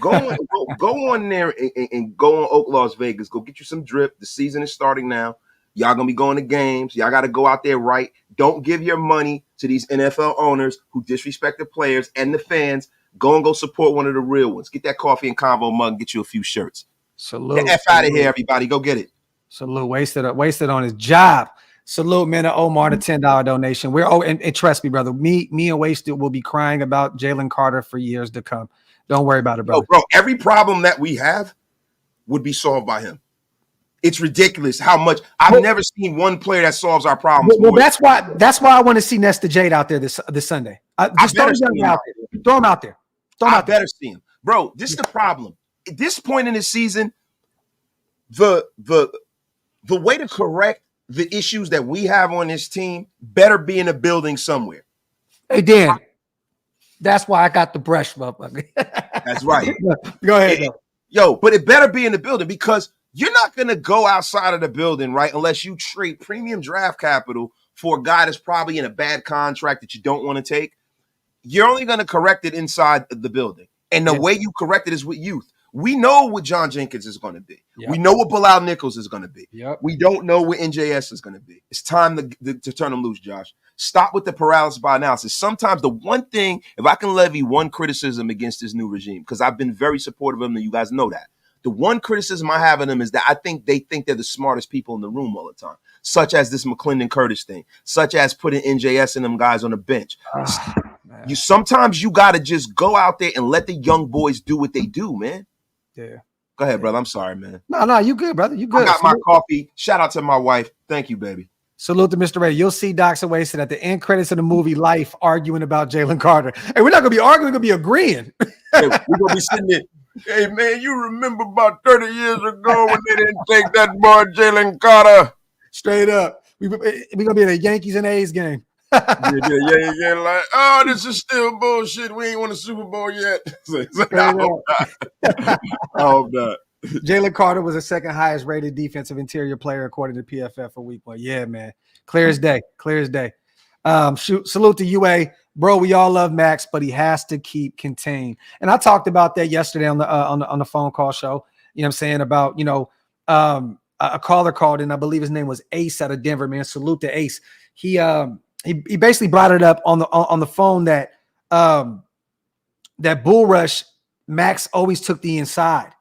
Go on there and go on Oak Las Vegas. Go get you some drip. The season is starting now. Y'all gonna be going to games. Y'all got to go out there right. Don't give your money to these NFL owners who disrespect the players and the fans. Go support one of the real ones. Get that coffee and convo mug and get you a few shirts. Salute. Get the F out of here, everybody. Go get it. Salute. Wasted on his job. Salute, man, to Omar, the $10 donation. And trust me, brother, me and Wasted will be crying about Jalen Carter for years to come. Don't worry about it, brother. Bro, every problem that we have would be solved by him. It's ridiculous how much I've never seen one player that solves our problems. Well, that's why I want to see Nesta Jade out there this Sunday. Just throw him out there. Throw him out there. I better see him, bro. This is the problem. At this point in the season, the way to correct the issues that we have on this team better be in a building somewhere. Hey, Dan, that's why I got the brush, motherfucker. That's right. Go ahead. Yo, but it better be in the building because you're not going to go outside of the building, right, unless you trade premium draft capital for a guy that's probably in a bad contract that you don't want to take. You're only going to correct it inside the building. And the way you correct it is with youth. We know what John Jenkins is going to be. Yep. We know what Bilal Nichols is going to be. Yep. We don't know what NJS is going to be. It's time to turn them loose, Josh. Stop with the paralysis by analysis. Sometimes the one thing, if I can levy one criticism against this new regime, because I've been very supportive of them, and you guys know that. The one criticism I have of them is that I think they think they're the smartest people in the room all the time, such as this McClendon Curtis thing, such as putting NJS and them guys on the bench. Sometimes you got to just go out there and let the young boys do what they do, man. Yeah. Go ahead, brother. I'm sorry, man. No, you good, brother. You good. I got my coffee. Shout out to my wife. Thank you, baby. Salute to Mr. Ray. You'll see Doc Wasted at the end credits of the movie Life arguing about Jalen Carter. Hey, we're not going to be arguing. We're going to be agreeing. Hey, we're going to be sitting there. Hey, man, you remember about 30 years ago when they didn't take that boy Jalen Carter? Straight up. We're going to be in a Yankees and A's game. Yeah. Like, oh, this is still bullshit. We ain't won a Super Bowl yet. It's like, I hope not. I hope not. Jalen Carter was the second highest rated defensive interior player according to PFF for week 1. Yeah, man. Clear as day. Salute to UA. Bro, we all love Max, but he has to keep contained. And I talked about that yesterday on the phone call show. You know what I'm saying? About, a caller called in, I believe his name was Ace out of Denver, man. Salute to Ace. He basically brought it up on the phone that that bull rush, Max always took the inside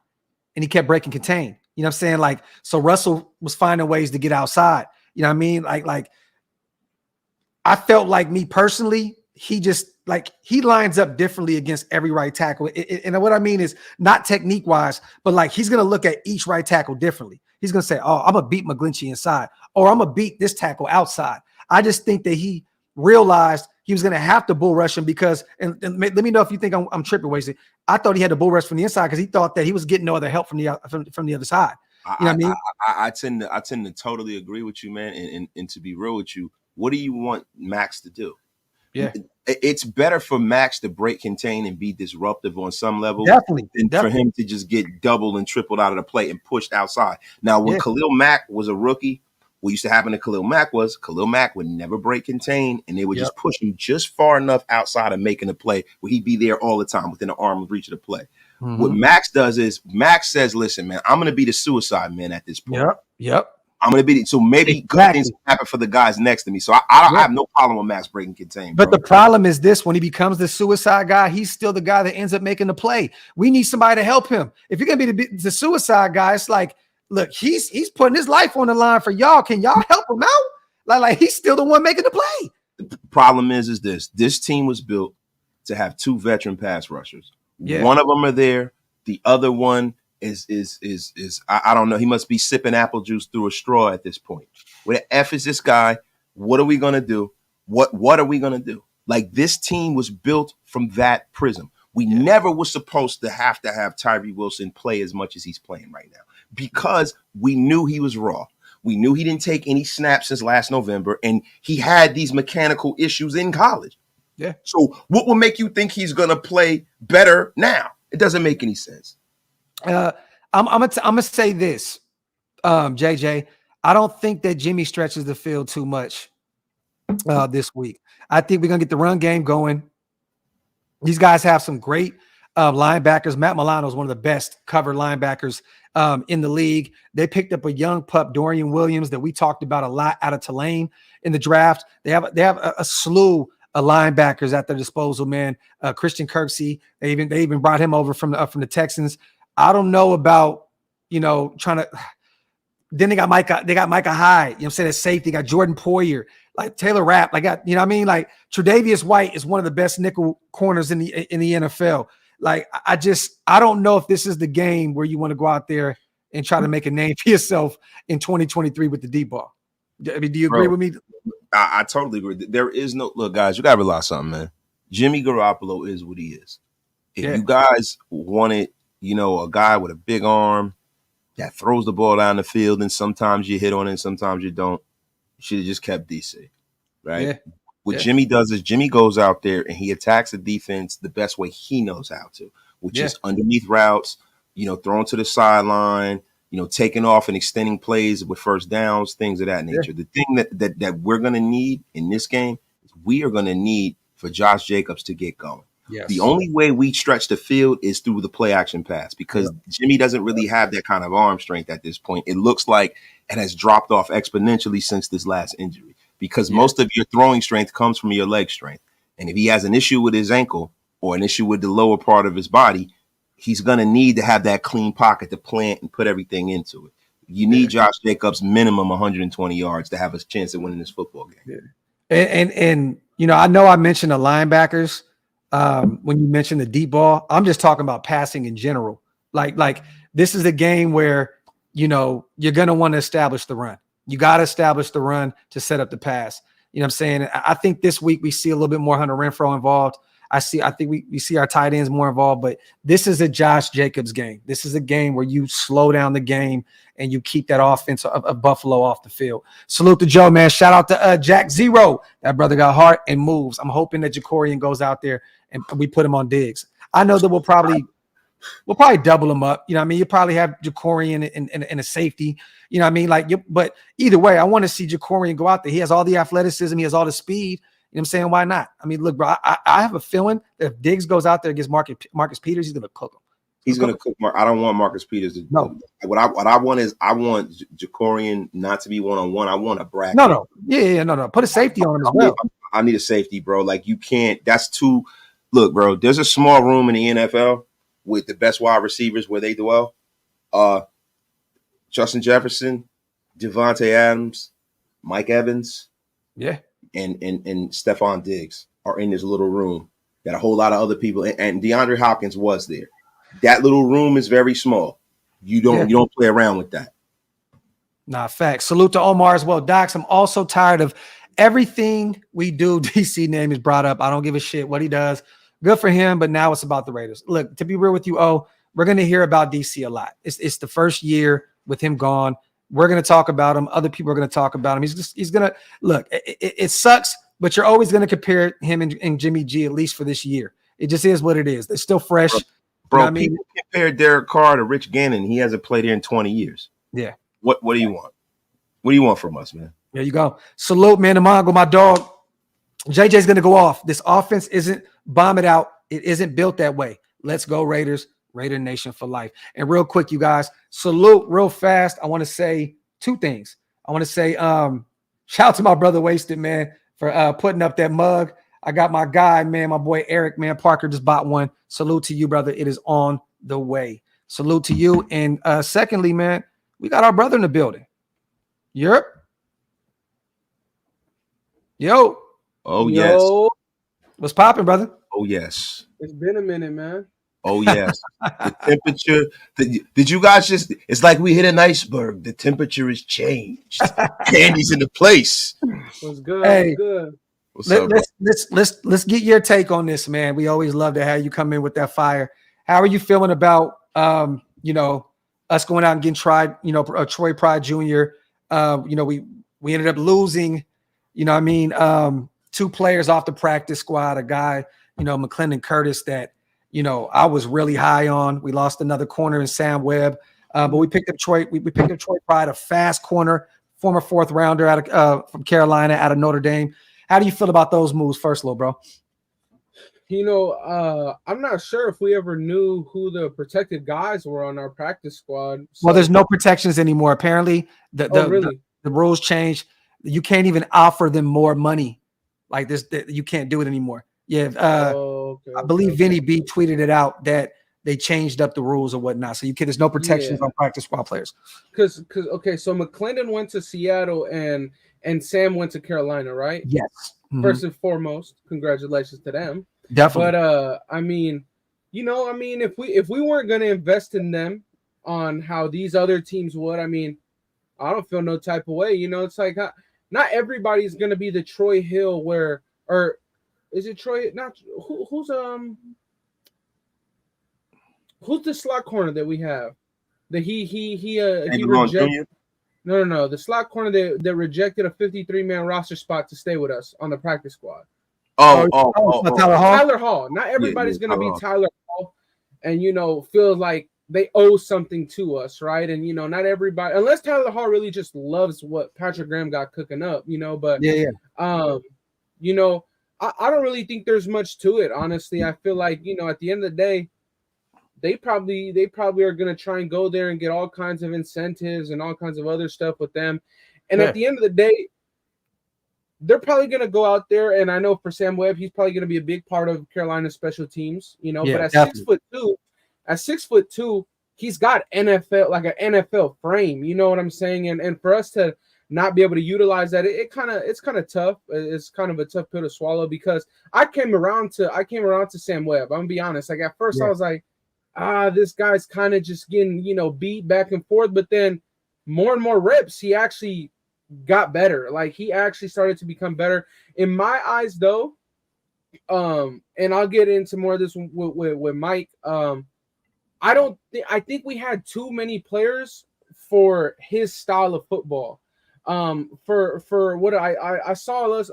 and he kept breaking contain. You know what I'm saying? Like, so Russell was finding ways to get outside. You know what I mean? Like I felt like, me personally, he lines up differently against every right tackle. And what I mean is not technique wise, but like he's going to look at each right tackle differently. He's going to say, oh, I'm going to beat McGlinchey inside, or I'm going to beat this tackle outside. I just think that he realized he was going to have to bull rush him because, and let me know if you think I'm tripping, Wasted. I thought he had to bull rush from the inside because he thought that he was getting no other help from the other side. You know what I mean? I tend to totally agree with you, man. And to be real with you, what do you want Max to do? Yeah, it's better for Max to break contain and be disruptive on some level than for him to just get doubled and tripled out of the play and pushed outside. Now, when Khalil Mack was a rookie, what used to happen to Khalil Mack was Khalil Mack would never break contain, and they would just push him just far enough outside of making a play where he'd be there all the time within the arm of reach of the play. Mm-hmm. What Max does is Max says, listen, man, I'm going to be the suicide man at this point. Yep. I'm going to be so maybe good things happen for the guys next to me. So I have no problem with Max breaking contain. But the problem is this: when he becomes the suicide guy, he's still the guy that ends up making the play. We need somebody to help him. If you're going to be the suicide guy, it's like, look, he's putting his life on the line for y'all. Can y'all help him out? Like he's still the one making the play. The problem is this team was built to have two veteran pass rushers. Yeah. One of them are there. The other one is I don't know. He must be sipping apple juice through a straw at this point. Where the F is this guy? What are we gonna do? What are we gonna do? Like, this team was built from that prism. We never was supposed to have Tyree Wilson play as much as he's playing right now because we knew he was raw. We knew he didn't take any snaps since last November, and he had these mechanical issues in college. Yeah. So what will make you think he's gonna play better now? It doesn't make any sense. I'm gonna say this, JJ. I don't think that Jimmy stretches the field too much this week. I think we're gonna get the run game going. These guys have some great linebackers. Matt Milano is one of the best covered linebackers in the league. They picked up a young pup, Dorian Williams, that we talked about a lot out of Tulane in the draft. They have a slew of linebackers at their disposal, man. Christian Kirksey, they even brought him over from the Texans. I don't know about, trying to. Then they got Micah Hyde. You know what I'm saying? At safety, got Jordan Poyer, like Taylor Rapp. Like, you know what I mean? Like, Tre'Davious White is one of the best nickel corners in the NFL. Like, I don't know if this is the game where you want to go out there and try to make a name for yourself in 2023 with the deep ball. I mean, do you agree with me? I totally agree. There is no look, guys. You gotta realize something, man. Jimmy Garoppolo is what he is. If you guys wanted, a guy with a big arm that throws the ball down the field, and sometimes you hit on it, and sometimes you don't, you should have just kept DC, right? Yeah. What Jimmy does is Jimmy goes out there and he attacks the defense the best way he knows how to, which is underneath routes, thrown to the sideline, taking off and extending plays with first downs, things of that nature. The thing that we're going to need in this game is we are going to need for Josh Jacobs to get going. Yes. The only way we stretch the field is through the play action pass because Jimmy doesn't really have that kind of arm strength at this point. It looks like it has dropped off exponentially since this last injury because most of your throwing strength comes from your leg strength. And if he has an issue with his ankle or an issue with the lower part of his body, he's going to need to have that clean pocket to plant and put everything into it. You need Josh Jacobs minimum 120 yards to have a chance at winning this football game. And I know I mentioned the linebackers when you mentioned the deep ball. I'm just talking about passing in general. Like this is a game where, you're going to want to establish the run. You got to establish the run to set up the pass. You know what I'm saying? I think this week we see a little bit more Hunter Renfrow involved. I think we see our tight ends more involved, but this is a Josh Jacobs game. This is a game where you slow down the game and you keep that offense of Buffalo off the field. Salute to Joe, man. Shout out to Jack Zero. That brother got heart and moves. I'm hoping that Jacorian goes out there and we put him on Diggs. I know that we'll probably double him up. You know what I mean? You probably have Jacorian and a safety. You know what I mean? But either way, I want to see Jacorian go out there. He has all the athleticism. He has all the speed. You know what I'm saying? Why not? I mean, look, bro, I have a feeling that if Diggs goes out there against Marcus Peters, he's going to cook him. He's going to cook. I don't want Marcus Peters to. No. What I want is I want Jacorian not to be one-on-one. I want a bracket. No. Yeah. No. Put a safety on him as well. I need a safety, bro. Like, you can't. That's too. Look, bro, there's a small room in the NFL with the best wide receivers where they dwell. Justin Jefferson, Devontae Adams, Mike Evans. Yeah. And Stephon Diggs are in this little room. Got a whole lot of other people, and DeAndre Hopkins was there. That little room is very small. You don't play around with that. Nah, facts. Salute to Omar as well. Docs, I'm also tired of everything we do. DC name is brought up. I don't give a shit what he does. Good for him, but now it's about the Raiders. Look, to be real with you, we're going to hear about DC a lot. It's the first year with him gone. We're going to talk about him. Other people are going to talk about him. He's going to look. It sucks, but you're always going to compare him and Jimmy G, at least for this year. It just is what it is. They're still fresh. Bro, you know people compare Derek Carr to Rich Gannon. He hasn't played here in 20 years. Yeah. What do you want? What do you want from us, man? There you go. Salute, man. Mongo, my dog. JJ's going to go off. This offense isn't bomb it out. It isn't built that way. Let's go Raiders. Raider Nation for life. And real quick, you guys, salute real fast. I want to say two things. I want to say shout out to my brother Wasted, man, for putting up that mug. I got my guy, man, my boy Eric, man, Parker just bought one. Salute to you, brother. It is on the way. Salute to you. And secondly, man, we got our brother in the building. Europe. Yo. Oh, yes. What's popping, brother? Oh, yes. It's been a minute, man. Oh, yes. The temperature. Did you guys just, it's like we hit an iceberg. The temperature has changed. Candy's in the place. What's good? Hey, what's good? Let's get your take on this, man. We always love to have you come in with that fire. How are you feeling about, us going out and getting tried, Troy Pride Jr., we ended up losing, two players off the practice squad, a guy, McClendon Curtis that, I was really high on. We lost another corner in Sam Webb, but we picked up Troy. We picked up Troy Pride, a fast corner, former fourth rounder out of from Carolina, out of Notre Dame. How do you feel about those moves, first, little bro? I'm not sure if we ever knew who the protected guys were on our practice squad. So. Well, there's no protections anymore. Apparently, the rules changed. You can't even offer them more money like this. You can't do it anymore. Yeah, I believe Vinny B tweeted it out that they changed up the rules or whatnot. So there's no protections on practice squad players. So McClendon went to Seattle and Sam went to Carolina, right? Yes. Mm-hmm. First and foremost, congratulations to them. Definitely. But if we weren't going to invest in them on how these other teams would, I don't feel no type of way. It's like not everybody's going to be the Troy Hill or is it Troy? Not who's the slot corner that we have? That he rejected. No. The slot corner that rejected a 53-man roster spot to stay with us on the practice squad. Tyler Hall. Tyler Hall. Not everybody's going to be Tyler Hall, and feels like they owe something to us, right? And not everybody, unless Tyler Hall really just loves what Patrick Graham got cooking up, But I don't really think there's much to it, honestly. I feel like at the end of the day, they probably are going to try and go there and get all kinds of incentives and all kinds of other stuff with them. And at the end of the day, they're probably going to go out there. And I know for Sam Webb, he's probably going to be a big part of Carolina's special teams, but at definitely. 6'2", he's got an NFL frame. You know what I'm saying? And for us to not be able to utilize that, it's kind of tough. It's kind of a tough pill to swallow because I came around to Sam Webb. I'm gonna be honest. Like at first I was like, this guy's kind of just getting, beat back and forth. But then more and more reps, he actually got better. Like he actually started to become better. In my eyes, though, and I'll get into more of this with Mike. I think we had too many players for his style of football. For what I saw us,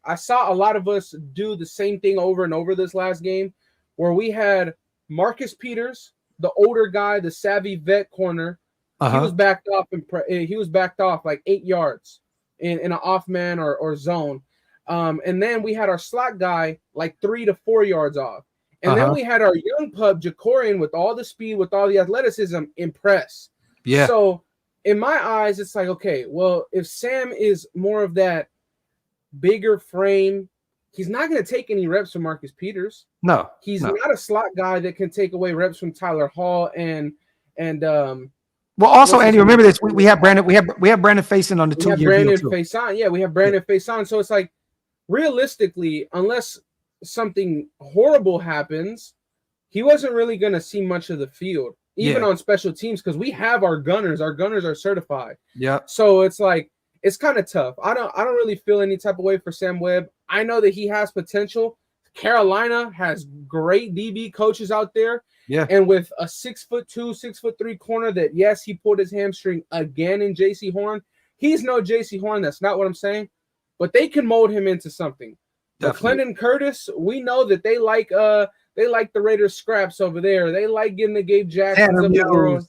I saw a lot of us do the same thing over and over this last game, where we had Marcus Peters, the older guy, the savvy vet corner. He was backed off like 8 yards in an off man or zone. And then we had our slot guy like 3 to 4 yards off. And then we had our young pup, Jacorian, with all the speed, with all the athleticism, impress. Yeah. So in my eyes, it's like, okay, well, if Sam is more of that bigger frame, he's not going to take any reps from Marcus Peters. No. He's not a slot guy that can take away reps from Tyler Hall and well, also, Andy, remember this. We have Brandon. We have Brandon Faison on the 2 year deal too. Yeah, we have Brandon Faison. So it's like, realistically, unless something horrible happens, he wasn't really going to see much of the field, even on special teams, because we have our gunners. Our gunners are certified. Yeah. So it's like, it's kind of tough. I don't really feel any type of way for Sam Webb. I know that he has potential. Carolina has great DB coaches out there. Yeah. And with a 6'2", 6'3" corner that, yes, he pulled his hamstring again in J.C. Horn. He's no J.C. Horn. That's not what I'm saying. But they can mold him into something. Clinton Curtis, we know that they like the Raiders scraps over there. They like getting the Gabe Jacksons of the world.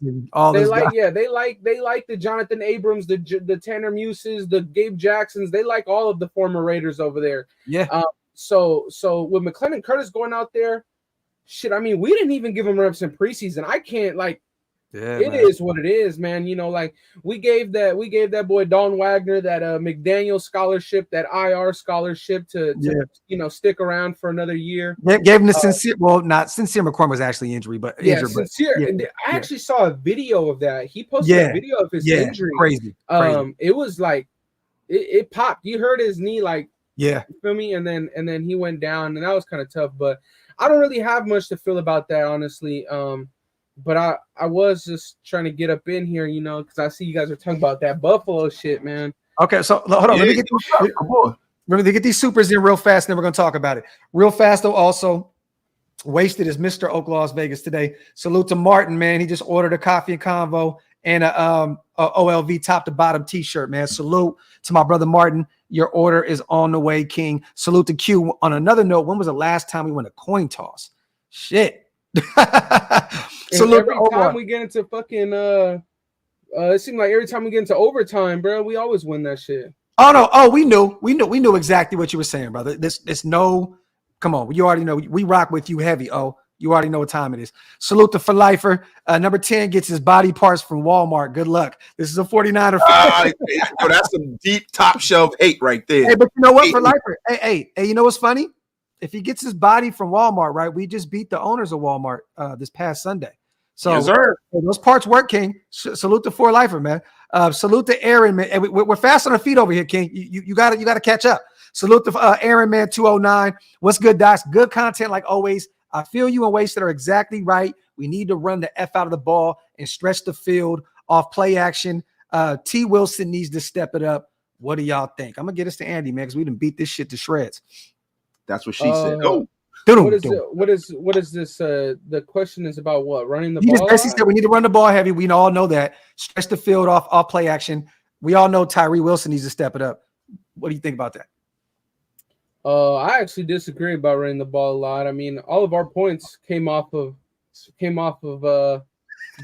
They like the Jonathan Abrams, the Tanner Muses, the Gabe Jacksons. They like all of the former Raiders over there. Yeah. So with McClendon Curtis going out there, shit, I mean, we didn't even give him reps in preseason. I can't it is what it is, man. You know, like we gave that boy Don Wagner that McDaniel scholarship, that IR scholarship to stick around for another year. Gave him the Sincere. Well, not Sincere McCormick was actually injured, but injured. Sincere. But, I actually saw a video of that. He posted a video of his injury. Crazy. It was like it popped. You heard his knee, like, you feel me? And then he went down, and that was kind of tough. But I don't really have much to feel about that, honestly. But I was just trying to get up in here, because I see you guys are talking about that Buffalo shit, man. Okay, so hold on. Let me get these supers in real fast, and then we're going to talk about it. Real fast, though, also, Wasted is Mr. Oak Las Vegas today. Salute to Martin, man. He just ordered a coffee and convo and a OLV top-to-bottom T-shirt, man. Salute to my brother Martin. Your order is on the way, King. Salute to Q. On another note, when was the last time we won a coin toss? Shit. So every time we get into fucking it seemed like every time we get into overtime, bro, we always win that shit. Oh no, we knew exactly what you were saying, brother. This no, come on, you already know we rock with you heavy. Oh, you already know what time it is. Salute to For Lifer. Number 10 gets his body parts from Walmart. Good luck. This is a 49er. That's some deep top shelf hate right there. Hey, but you know what, For Lifer? Hey, you know what's funny? If he gets his body from Walmart, right? We just beat the owners of Walmart this past Sunday. So yes, sir. Those parts work, King. Salute to For Lifer, man. Salute to Aaron, man. Hey, we're fast on our feet over here, King. You got to catch up. Salute to Aaron, man. 209. What's good, Docs? Good content like always. I feel you and Wasted are exactly right. We need to run the F out of the ball and stretch the field off play action. T. Wilson needs to step it up. What do y'all think? I'm gonna get us to Andy, man, because we done beat this shit to shreds. That's what she said. Oh. What is this? The question is about what? Running the ball? Just basically said we need to run the ball heavy. We all know that. Stretch the field off play action. We all know Tyree Wilson needs to step it up. What do you think about that? I actually disagree about running the ball a lot. I mean, all of our points came off of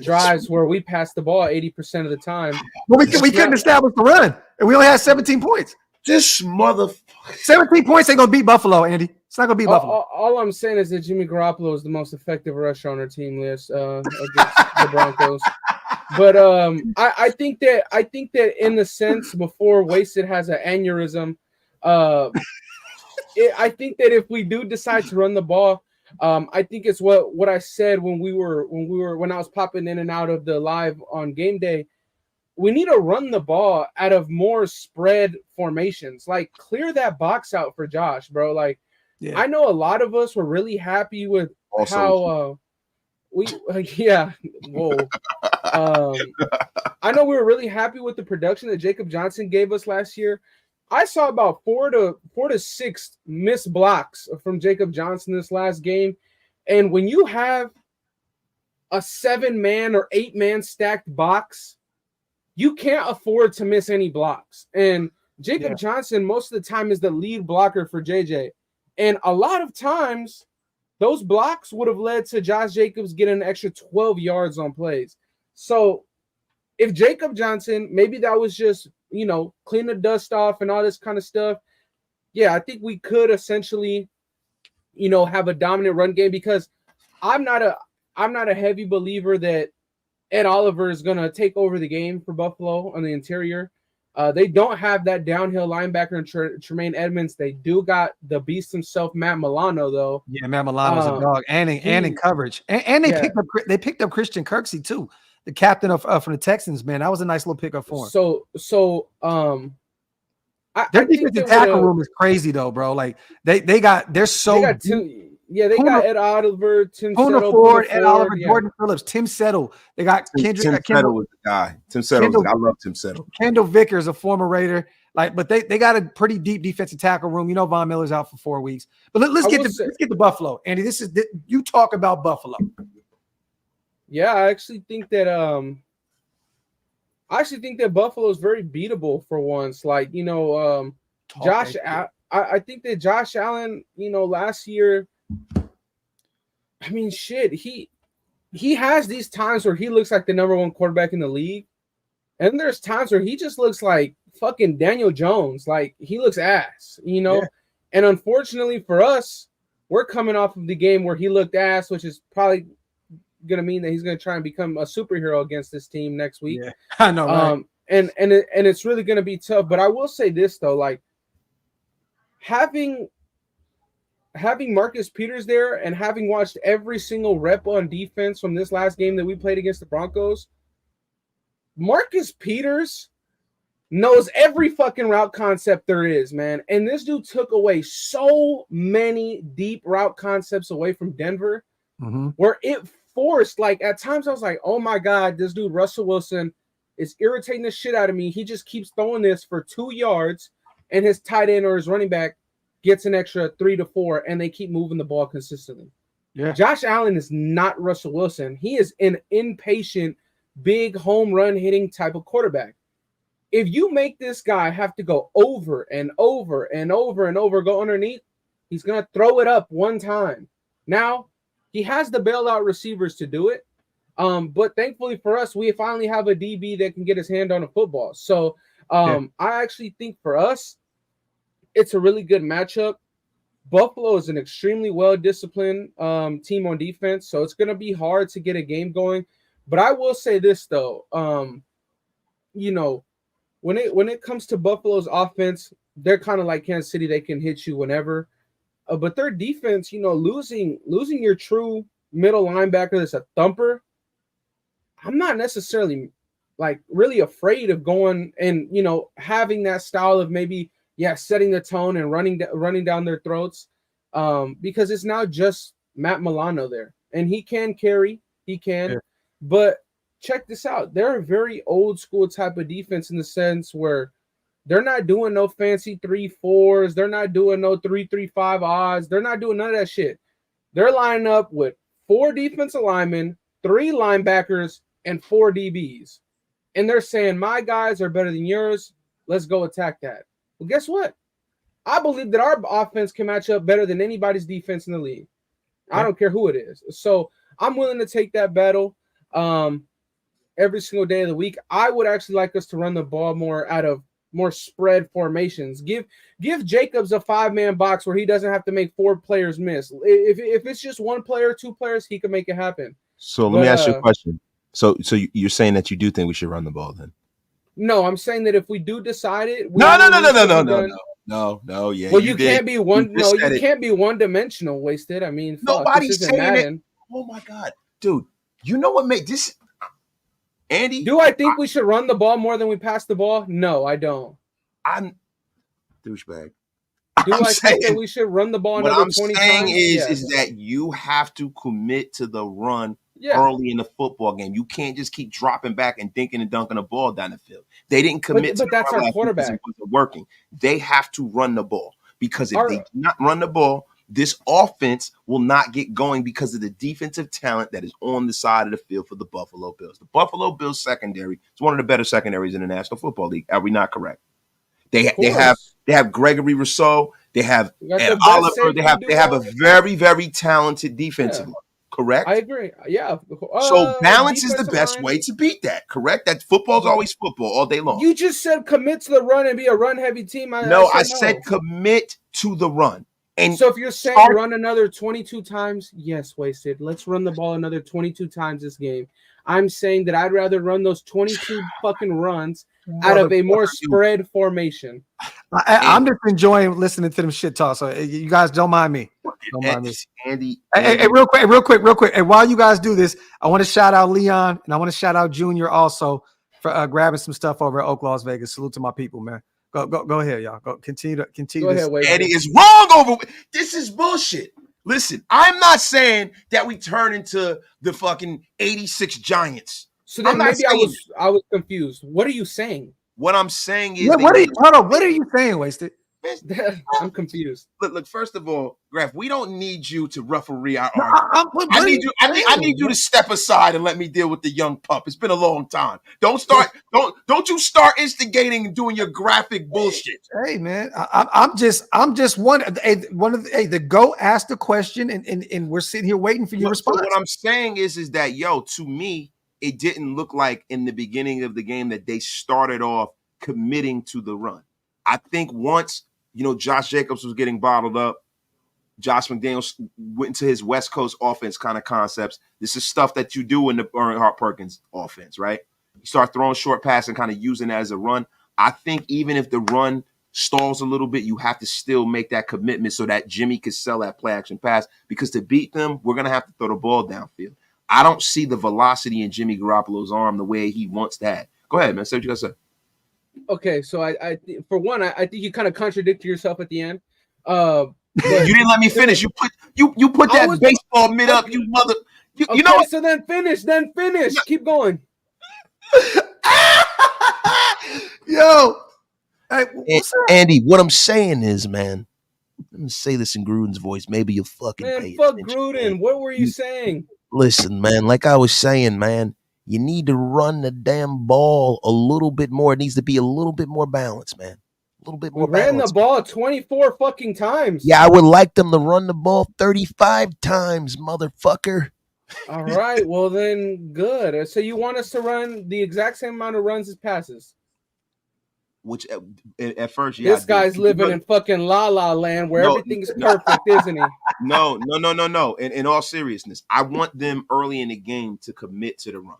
drives where we passed the ball 80% of the time. Well, we couldn't establish the run, and we only had 17 points. This motherfucker. 17 points ain't gonna beat Buffalo, Andy. It's not gonna beat Buffalo. All I'm saying is that Jimmy Garoppolo is the most effective rusher on our team list against the Broncos. But I think that in the sense before Wasted has an aneurysm, I think that if we do decide to run the ball, I think it's what I said when I was popping in and out of the live on game day. We need to run the ball out of more spread formations. Like, clear that box out for Josh, bro. Like, yeah. I know a lot of us were really happy with how I know we were really happy with the production that Jacob Johnson gave us last year. I saw about four to six missed blocks from Jacob Johnson this last game. And when you have a 7-man or 8-man stacked box, you can't afford to miss any blocks. And Jacob Johnson, most of the time, is the lead blocker for JJ. And a lot of times, those blocks would have led to Josh Jacobs getting an extra 12 yards on plays. So if Jacob Johnson, maybe that was just, clean the dust off and all this kind of stuff. Yeah, I think we could essentially, have a dominant run game, because I'm not a heavy believer that Ed Oliver is going to take over the game for Buffalo on the interior. They don't have that downhill linebacker in Tremaine Edmonds. They do got the beast himself, Matt Milano, though. Yeah, Matt Milano's a dog, and in coverage. And they picked up Christian Kirksey too, the captain of from the Texans. Man, that was a nice little pickup for him. Their defensive tackle room is crazy though, bro. Like they got Ed Oliver, Tim Settle, Ford, Ed Oliver, Jordan Phillips, Tim Settle. They got Tim Settle was the guy. Tim Settle, I love Tim Settle. Kendall Vickers, a former Raider. But they got a pretty deep defensive tackle room. Von Miller's out for 4 weeks. But let's get to Buffalo, Andy. You talk about Buffalo. Yeah, I actually think that Buffalo is very beatable for once. Like, Josh. I think that Josh Allen, last year, I mean, shit, he has these times where he looks like the #1 quarterback in the league, and there's times where he just looks like fucking Daniel Jones. Like, he looks ass, And unfortunately for us, we're coming off of the game where he looked ass, which is probably going to mean that he's going to try and become a superhero against this team next week. Yeah, I know, right? And it's really going to be tough. But I will say this though, like, having Marcus Peters there and having watched every single rep on defense from this last game that we played against the Broncos, Marcus Peters knows every fucking route concept there is, man. And this dude took away so many deep route concepts away from Denver, where it forced, like, at times I was like, oh my God, this dude, Russell Wilson, is irritating the shit out of me. He just keeps throwing this for 2 yards, and his tight end or his running back gets an extra 3 to 4, and they keep moving the ball consistently. Yeah. Josh Allen is not Russell Wilson. He is an impatient, big home run hitting type of quarterback. If you make this guy have to go over and over and over and over, go underneath, he's going to throw it up one time. Now, he has the bailout receivers to do it. But thankfully for us, we finally have a DB that can get his hand on a football. So I actually think for us, it's a really good matchup. Buffalo is an extremely well-disciplined team on defense, so it's going to be hard to get a game going. But I will say this, though. When it comes to Buffalo's offense, they're kind of like Kansas City. They can hit you whenever. But their defense, losing your true middle linebacker that's a thumper, I'm not necessarily, like, really afraid of going and, having that style of maybe – setting the tone and running down their throats, because it's now just Matt Milano there, and he can carry, but check this out. They're a very old school type of defense in the sense where they're not doing no fancy 3-4s, they're not doing no 3-3-5 odds, they're not doing none of that shit. They're lining up with 4 defensive linemen, 3 linebackers, and 4 DBs, and they're saying my guys are better than yours. Let's go attack that. Well, guess what? I believe that our offense can match up better than anybody's defense in the league. I don't care who it is. So I'm willing to take that battle every single day of the week. I would actually like us to run the ball more out of more spread formations. Give Jacobs a 5-man box where he doesn't have to make 4 players miss. If it's just 1 player, 2 players, he can make it happen. So let me ask you a question. So you're saying that you do think we should run the ball then? No, I'm saying that if we do decide it, no. Yeah, well, you can't be one. No, you can't be one-dimensional. Wasted. I mean, nobody's saying it. Oh my God, dude! You know what made this, Andy? Do I think we should run the ball more than we pass the ball? No, I don't. I'm douchebag. I think that we should run the ball another 20 times? What I'm saying is that you have to commit to the run early in the football game. You can't just keep dropping back and dinking and dunking a ball down the field. They didn't commit but that's our quarterback. It wasn't working. They have to run the ball because if they do not run the ball, this offense will not get going because of the defensive talent that is on the side of the field for the Buffalo Bills. The Buffalo Bills secondary is one of the better secondaries in the National Football League. Are we not correct? They have Gregory Rousseau. They have Oliver. They have a very, very talented defensive line. Correct? I agree. Yeah. So balance is the best way to beat that. Correct? That football's always football all day long. You just said commit to the run and be a run-heavy team. I said commit to the run. And so if you're saying run another 22 times, yes, Wasted. Let's run the ball another 22 times this game. I'm saying that I'd rather run those 22 fucking runs out of a more spread formation. I'm just enjoying listening to them shit talk. So you guys don't mind me. Don't mind me. Andy. Hey, real quick. And while you guys do this, I want to shout out Leon and I want to shout out Junior also for grabbing some stuff over at Oak Las Vegas. Salute to my people, man. Go ahead, y'all. Go continue. Go ahead, Eddie is wrong over. This is bullshit. Listen, I'm not saying that we turn into the fucking 86 Giants. So then maybe I was confused. What are you saying? What I'm saying is, what are you saying, Wasted? I'm confused. Look. First of all, Graf, we don't need you to referee our argument. I need you to step aside and let me deal with the young pup. It's been a long time. Don't you start instigating and doing your graphic bullshit. Hey man, I'm just one of the go ask the question and we're sitting here waiting for your response. So what I'm saying is that to me, it didn't look like in the beginning of the game that they started off committing to the run. I think once Josh Jacobs was getting bottled up, Josh McDaniels went into his West Coast offense kind of concepts. This is stuff that you do in the Earnhardt Perkins offense, right? You start throwing short pass and kind of using that as a run. I think even if the run stalls a little bit, you have to still make that commitment so that Jimmy could sell that play action pass, because to beat them, we're going to have to throw the ball downfield. I don't see the velocity in Jimmy Garoppolo's arm the way he wants that. Go ahead, man. Say what you got to say. Okay, so I for one, I think you kind of contradicted yourself at the end. You didn't let me finish. You put that baseball mid up, you mother. You know what? So then finish. Keep going. Yo, hey, Andy, what I'm saying is, man, let me say this in Gruden's voice. Maybe you'll fucking pay fuck attention, Gruden. Man. What were you saying? Listen, man, like I was saying, man, you need to run the damn ball a little bit more. It needs to be a little bit more balanced, man. A little bit more balanced. Ran the ball 24 fucking times. Yeah, I would like them to run the ball 35 times, motherfucker. All right, well then, good. So you want us to run the exact same amount of runs as passes? Which at first, yeah. This guy's living in fucking La La Land where everything's perfect, isn't he? No. In all seriousness, I want them early in the game to commit to the run,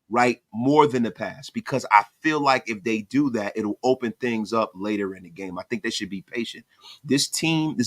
right? More than the pass, because I feel like if they do that, it'll open things up later in the game. I think they should be patient. This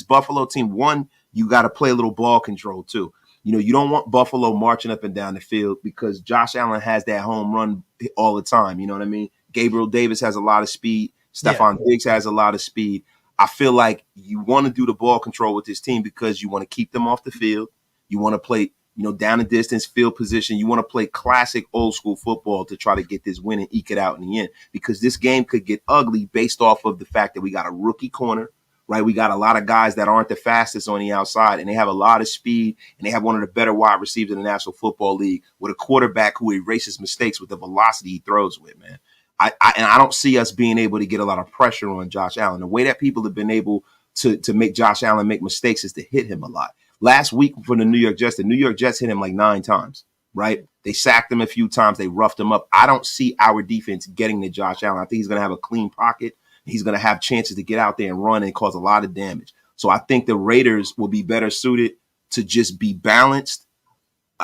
Buffalo team, one, you got to play a little ball control too. You don't want Buffalo marching up and down the field because Josh Allen has that home run all the time. You know what I mean? Gabriel Davis has a lot of speed. Stephon Diggs has a lot of speed. I feel like you want to do the ball control with this team because you want to keep them off the field. You want to play, down the distance, field position. You want to play classic old school football to try to get this win and eke it out in the end, because this game could get ugly based off of the fact that we got a rookie corner, right? We got a lot of guys that aren't the fastest on the outside, and they have a lot of speed, and they have one of the better wide receivers in the National Football League with a quarterback who erases mistakes with the velocity he throws with, man. I don't see us being able to get a lot of pressure on Josh Allen. The way that people have been able to make Josh Allen make mistakes is to hit him a lot. Last week for the New York Jets hit him like 9 times, right? They sacked him a few times. They roughed him up. I don't see our defense getting to Josh Allen. I think he's going to have a clean pocket. He's going to have chances to get out there and run and cause a lot of damage. So I think the Raiders will be better suited to just be balanced.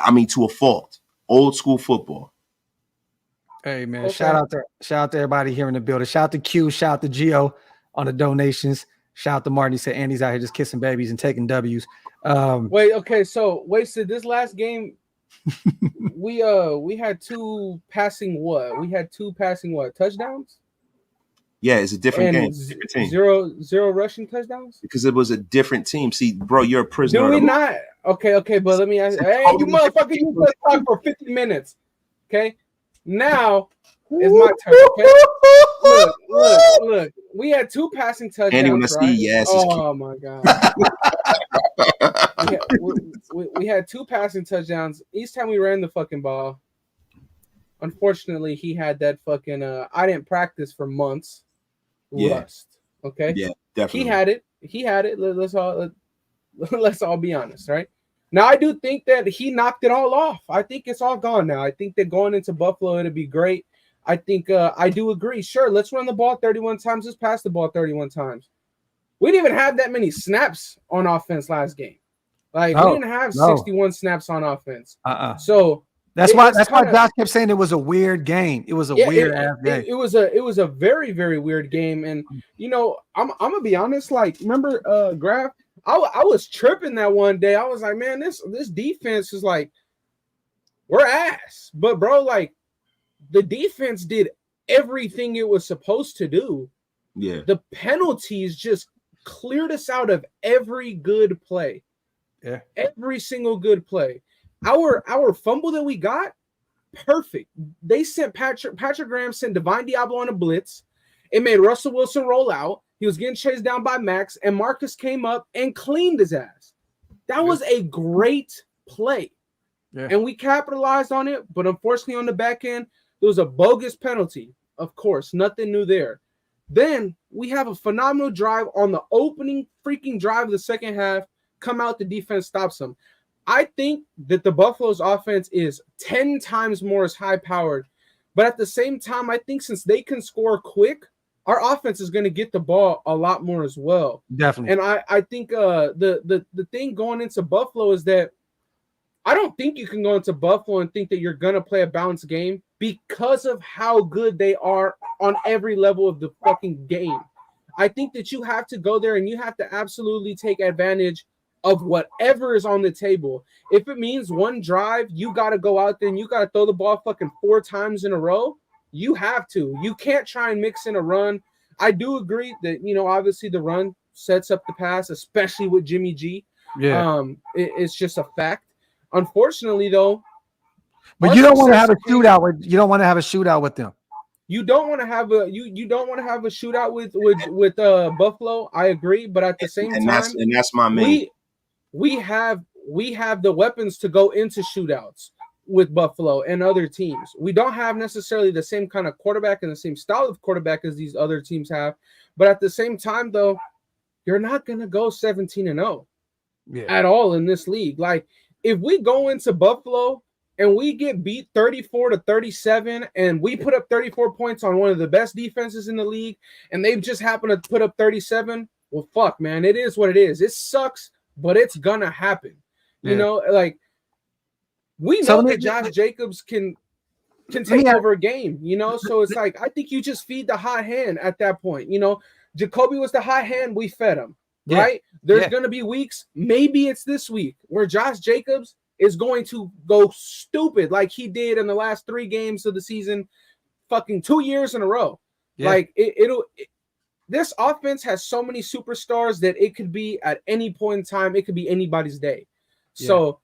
To a fault. Old school football. Hey man, shout out to everybody here in the building. Shout out to Q, shout out to Gio on the donations. Shout out to Martin. He said Andy's out here just kissing babies and taking W's. So Wasted, this last game, we had two passing touchdowns? Yeah, it's a different game. And Different team. zero rushing touchdowns? Because it was a different team. See, bro, you're a prisoner. Do we not? Okay, but let me ask. Hey, you motherfucker, you just talk for 50 minutes. Okay, now is my turn. Okay, look. We had 2 passing touchdowns, right? Yes. Oh my god. we had 2 passing touchdowns. Each time we ran the fucking ball. Unfortunately, he had that fucking. I didn't practice for months. Rust. Okay. Yeah, definitely. He had it. Let's all be honest, right? Now I do think that he knocked it all off. I think it's all gone now. I think that going into Buffalo, it'll be great. I think I do agree. Sure, let's run the ball 31 times. Let's pass the ball 31 times. We didn't even have that many snaps on offense last game. Like we didn't have 61 snaps on offense. So that's why Josh kept saying it was a weird game. It was a weird ass game. It was a very, very weird game. And you know, I'm gonna be honest. Like, remember, Graf? I was tripping that one day. I was like, man, this defense is like, we're ass. But bro, like, the defense did everything it was supposed to do. Yeah. The penalties just cleared us out of every good play. Yeah. Every single good play. Our fumble that we got, perfect. They sent Patrick Graham sent Divine Diablo on a blitz. It made Russell Wilson roll out. He was getting chased down by Maxx, and Marcus came up and cleaned his ass. That was a great play. Yeah. And we capitalized on it, but unfortunately on the back end, there was a bogus penalty. Of course, nothing new there. Then we have a phenomenal drive on the opening freaking drive of the second half. Come out, the defense stops them. I think that the Buffalo's offense is 10 times more as high-powered. But at the same time, I think since they can score quick, our offense is going to get the ball a lot more as well. Definitely. And I think the thing going into Buffalo is that I don't think you can go into Buffalo and think that you're going to play a balanced game because of how good they are on every level of the fucking game. I think that you have to go there and you have to absolutely take advantage of whatever is on the table. If it means one drive, you got to go out there and you got to throw the ball fucking 4 times in a row. You have to. You can't try and mix in a run. I do agree that, you know, obviously the run sets up the pass, especially with Jimmy G. Yeah. It's just a fact. Unfortunately, though, but you don't want to have a shootout with them. You don't want to have a you don't want to have a shootout with Buffalo. I agree, but at the same time, that's my main. We have the weapons to go into shootouts with Buffalo and other teams. We don't have necessarily the same kind of quarterback and the same style of quarterback as these other teams have, but at the same time, though, you're not gonna go 17-0 at all in this league. Like, if we go into Buffalo and we get beat 34-37 and we put up 34 points on one of the best defenses in the league and they just happen to put up 37, well, fuck, man, it is what it is. It sucks, but it's gonna happen. You know, like, we know that Josh Jacobs can take over a game, you know? So it's like, I think you just feed the hot hand at that point. You know, Jacoby was the hot hand, we fed him, right? There's gonna be weeks, maybe it's this week, where Josh Jacobs is going to go stupid like he did in the last 3 games of the season, fucking 2 years in a row. Like, this offense has so many superstars that it could be at any point in time, it could be anybody's day. So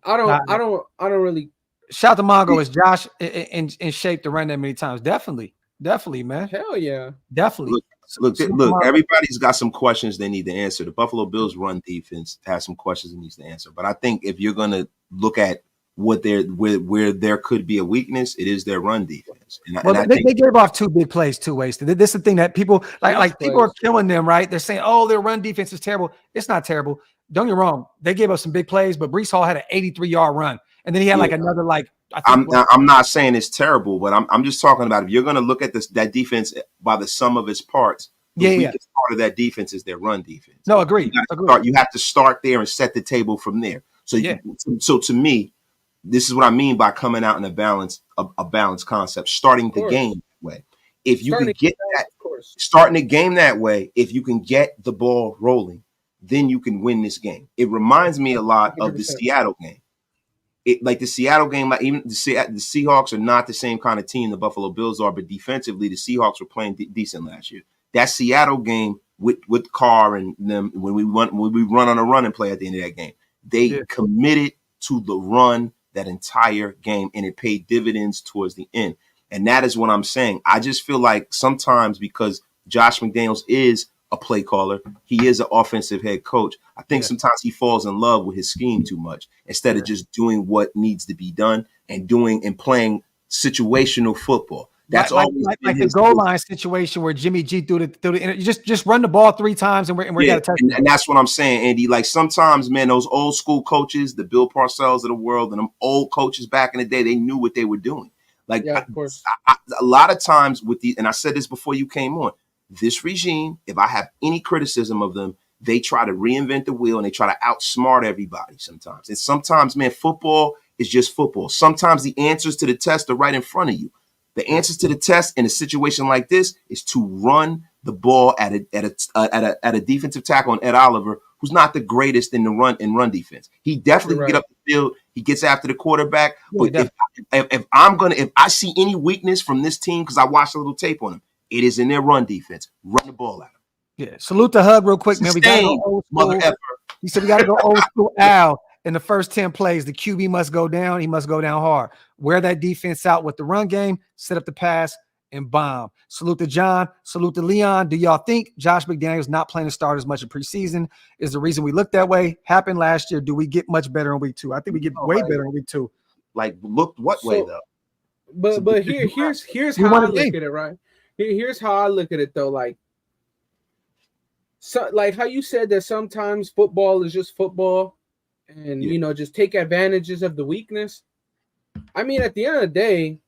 I don't really shout to Mongo. Is Josh in shape to run that many times? Definitely, man. Hell yeah, definitely. Look, everybody's got some questions they need to answer. The Buffalo Bills run defense has some questions it needs to answer. But I think if you're going to look at where there could be a weakness, it is their run defense. And they gave off 2 big plays, 2 wasted. This is the thing that people like people are killing them, right? They're saying, oh, their run defense is terrible. It's not terrible. Don't get me wrong. They gave us some big plays, but Breece Hall had an 83-yard run. And then he had another I'm not saying it's terrible, but I'm just talking about if you're going to look at that defense by the sum of its parts, the weakest part of that defense is their run defense. No, agree. You have to start there and set the table from there. So so to me, this is what I mean by coming out in a balanced concept, starting the game that way. If you can get that, starting the game that way, if you can get the ball rolling, then you can win this game. It reminds me a lot of the Seattle game. like the Seattle game, like even the Seahawks are not the same kind of team the Buffalo Bills are, but defensively, the Seahawks were playing decent last year. That Seattle game with Carr and them, when we run on a run and play at the end of that game, they committed to the run that entire game, and it paid dividends towards the end. And that is what I'm saying. I just feel like sometimes, because Josh McDaniels is a play caller, he is an offensive head coach, I think sometimes he falls in love with his scheme too much instead of just doing what needs to be done and playing situational football. That's like the goal line situation where Jimmy G threw the just run the ball 3 times and we're got a touchdown. And that's what I'm saying, Andy. Like sometimes, man, those old school coaches, the Bill Parcells of the world, and them old coaches back in the day, they knew what they were doing. Like, of course. A lot of times with and I said this before you came on, this regime, if I have any criticism of them, they try to reinvent the wheel and they try to outsmart everybody sometimes. And sometimes, man, football is just football. Sometimes the answers to the test are right in front of you. The answers to the test in a situation like this is to run the ball at a defensive tackle on Ed Oliver, who's not the greatest in the run defense. He definitely can get up the field. He gets after the quarterback. But if I see any weakness from this team, because I watched a little tape on them, it is in their run defense. Run the ball at them. Yeah. Salute the Hug real quick, man. We got to go old school. He said we got to go old school. Al. In the first 10 plays, the QB must go down. He must go down hard. Wear that defense out with the run game, set up the pass, and bomb. Salute to John. Salute to Leon. Do y'all think Josh McDaniels not playing to start as much in preseason is the reason we look that way? Happened last year. Do we get much better in week 2? I think we get way better in week 2. Like, look what way though? But here's how I look at it, right? Here's how I look at it though. Like how you said that sometimes football is just football. And, just take advantages of the weakness. I mean, at the end of the day,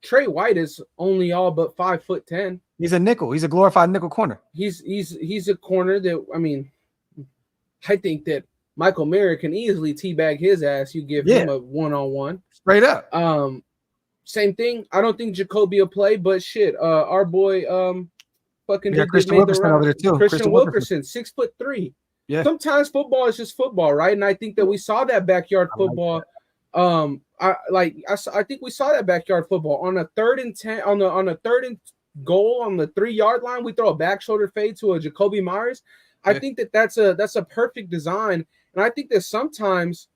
Trey White is only all but 5'10". He's a nickel. He's a glorified nickel corner. He's a corner that, I mean, I think that Michael Mayer can easily teabag his ass. You give him a one-on-one. Straight up. Same thing. I don't think Jacoby will play, but shit, our boy Christian Wilkerson over there too. Christian Wilkerson, 6'3". Yeah. Sometimes football is just football, right? And I think that we saw that backyard football. I think we saw that backyard football on a 3rd and 10 on a 3rd and goal on the 3-yard line. We throw a back shoulder fade to a Jacoby Meyers. I think that's a perfect design, and I think that sometimes,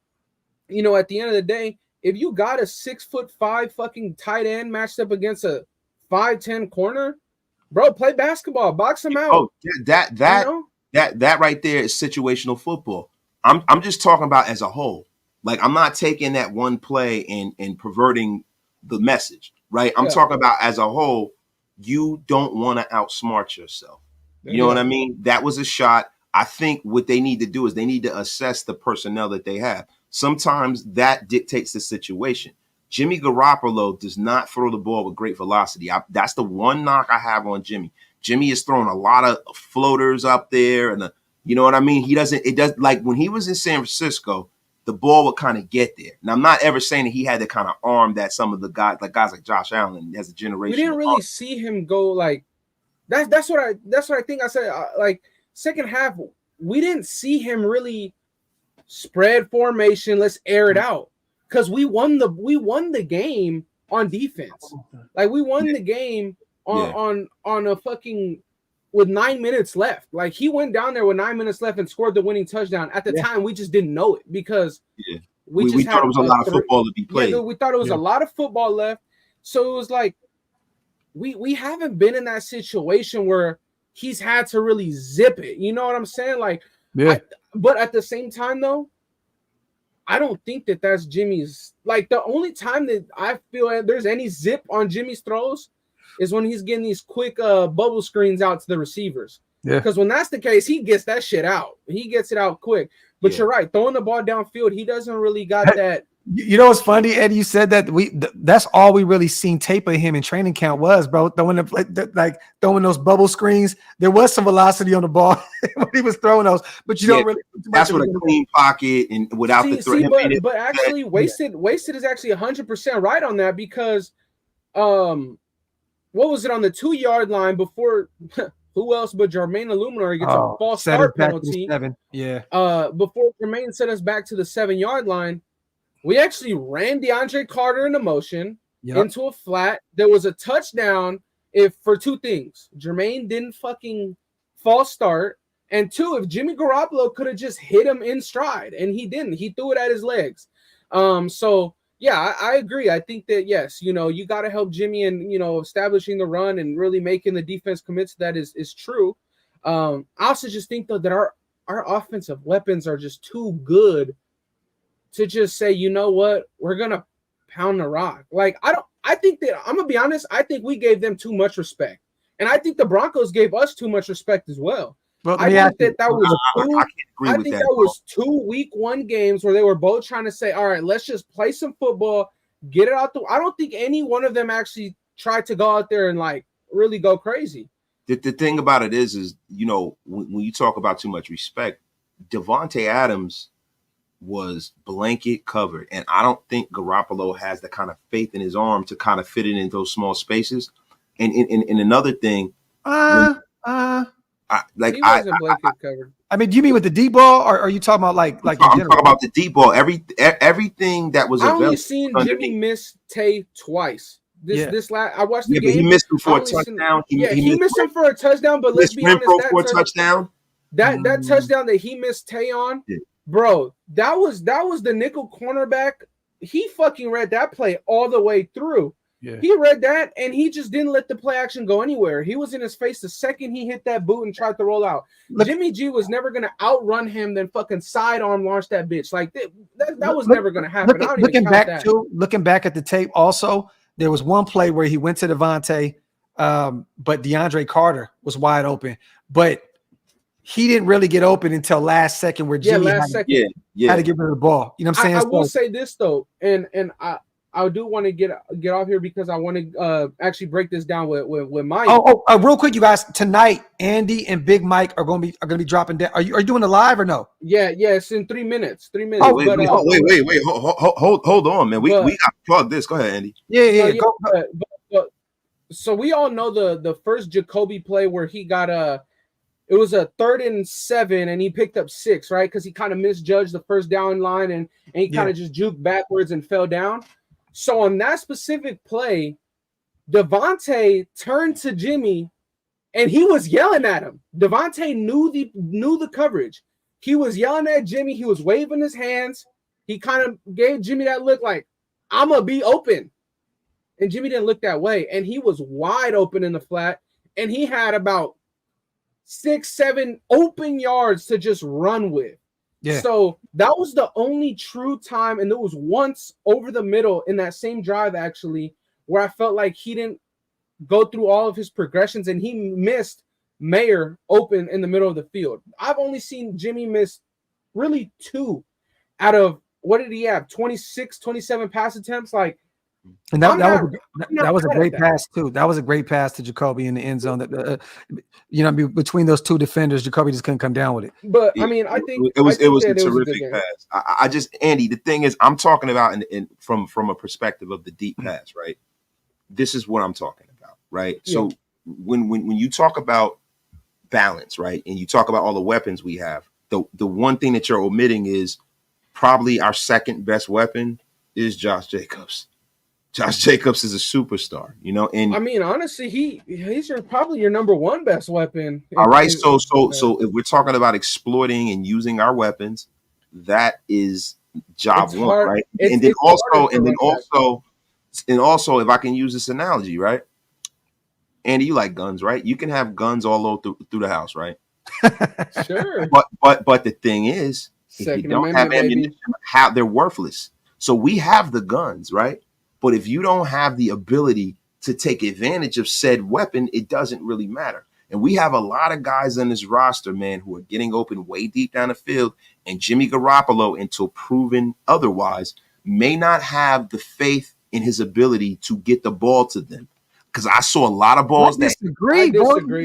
at the end of the day, if you got a 6'5" fucking tight end matched up against a 5'10" corner, bro, play basketball, box him out. Oh, that right there is situational football. I'm just talking about as a whole. Like, I'm not taking that one play and perverting the message, right? I'm talking about as a whole. You don't want to outsmart yourself. You know what I mean? That was a shot. I think what they need to do is they need to assess the personnel that they have. Sometimes that dictates the situation. Jimmy Garoppolo does not throw the ball with great velocity. That's the one knock I have on Jimmy. Jimmy is throwing a lot of floaters up there, and you know what I mean? It does like when he was in San Francisco, the ball would kind of get there. Now, I'm not ever saying that he had the kind of arm that some of the guys like Josh Allen has a generation. We didn't really see him go like that. That's what I think I said. Like second half, we didn't see him really spread formation. Let's air it out because we won the game on defense. Like we won the game. On a fucking with 9 minutes left. Like he went down there with 9 minutes left and scored the winning touchdown. At the time, we just didn't know it because we thought it was a lot of football to be played. We thought it was a lot of football left. So it was like we haven't been in that situation where he's had to really zip it. You know what I'm saying? Like, but at the same time though, I don't think that that's Jimmy's. Like the only time that I feel there's any zip on Jimmy's throws is when he's getting these quick bubble screens out to the receivers. Yeah. Because when that's the case, he gets that shit out. He gets it out quick. But you're right. Throwing the ball downfield, he doesn't really got that. You know what's funny, Eddie? You said that that's all we really seen tape of him in training camp was, bro. Throwing those bubble screens. There was some velocity on the ball when he was throwing those, but you don't really. That's with a clean pocket and without the throw. But actually, wasted is actually 100% right on that because, what was it on the 2-yard line before? Who else but Jermaine Illuminor gets a false start penalty? Yeah. Before Jermaine set us back to the 7-yard line, We actually ran DeAndre Carter into motion into a flat. There was a touchdown for two things. Jermaine didn't fucking false start. And two, if Jimmy Garoppolo could have just hit him in stride, and he didn't. He threw it at his legs. So, yeah, I agree. I think that, yes, you know, you got to help Jimmy and, you know, establishing the run and really making the defense commit to that is true. I also just think, though, that our offensive weapons are just too good to just say, you know what, we're going to pound the rock. Like, I think that, I'm going to be honest, I think we gave them too much respect. And I think the Broncos gave us too much respect as well. Well, I think that was two week one games where they were both trying to say, all right, let's just play some football, get it out. I don't think any one of them actually tried to go out there and like really go crazy. The thing about it is, you know, when you talk about too much respect, Devontae Adams was blanket covered. And I don't think Garoppolo has the kind of faith in his arm to kind of fit it in those small spaces. And another thing, I mean, do you mean with the deep ball, or are you talking about like I'm talking about the deep ball? Everything that was available. I only seen Jimmy miss Tay twice. I watched the game. But he missed him for a touchdown. He missed him for a touchdown. But let's be honest, that touchdown that he missed Tay on, bro, that was the nickel cornerback. He fucking read that play all the way through. Yeah. He read that, and he just didn't let the play action go anywhere. He was in his face the second he hit that boot and tried to roll out. Jimmy G was never going to outrun him, then fucking sidearm launch that bitch. Like, that was never going to happen. Looking back at the tape also, there was one play where he went to Devontae, but DeAndre Carter was wide open. But he didn't really get open until last second where Jimmy had to get rid of the ball. You know what I'm saying? I will say this, though, and I do want to get off here because I want to actually break this down with Mike. Real quick, you guys. Tonight, Andy and Big Mike are going to be dropping down. Are you doing it live or no? Yeah, it's in 3 minutes. 3 minutes. Oh, wait, hold on, man. We got to plug this. Go ahead, Andy. Yeah. So we all know the first Jacoby play where he got it was a 3rd and 7 and he picked up 6, right? Because he kind of misjudged the first down line and he kind of just juked backwards and fell down. So on that specific play, Devontae turned to Jimmy and he was yelling at him. Devontae knew the coverage. He was yelling at Jimmy. He was waving his hands. He kind of gave Jimmy that look like, I'm going to be open. And Jimmy didn't look that way. And he was wide open in the flat. And he had about 6-7 open yards to just run with. Yeah. So that was the only true time, and there was once over the middle in that same drive, actually, where I felt like he didn't go through all of his progressions, and he missed Mayer open in the middle of the field. I've only seen Jimmy miss really 2 out of, what did he have, 26, 27 pass attempts? Like, and that was a great pass too. That was a great pass to Jacoby in the end zone. That between those two defenders, Jacoby just couldn't come down with it. But I mean, I think it was a terrific pass. I just, Andy, the thing is, I'm talking about from a perspective of the deep pass, right? This is what I'm talking about, right? Yeah. So when you talk about balance, right, and you talk about all the weapons we have, the one thing that you're omitting is probably our second best weapon is Josh Jacobs. Josh Jacobs is a superstar, and I mean, honestly, he's probably your number one best weapon. All right, so if we're talking about exploiting and using our weapons, that is job one, right? And then also, if I can use this analogy, right? Andy, you like guns, right? You can have guns all over through the house, right? Sure. But the thing is, if you don't have ammunition, they're worthless. So we have the guns, right? But if you don't have the ability to take advantage of said weapon, it doesn't really matter. And we have a lot of guys on this roster, man, who are getting open way deep down the field. And Jimmy Garoppolo, until proven otherwise, may not have the faith in his ability to get the ball to them. Because I saw a lot of balls. I disagree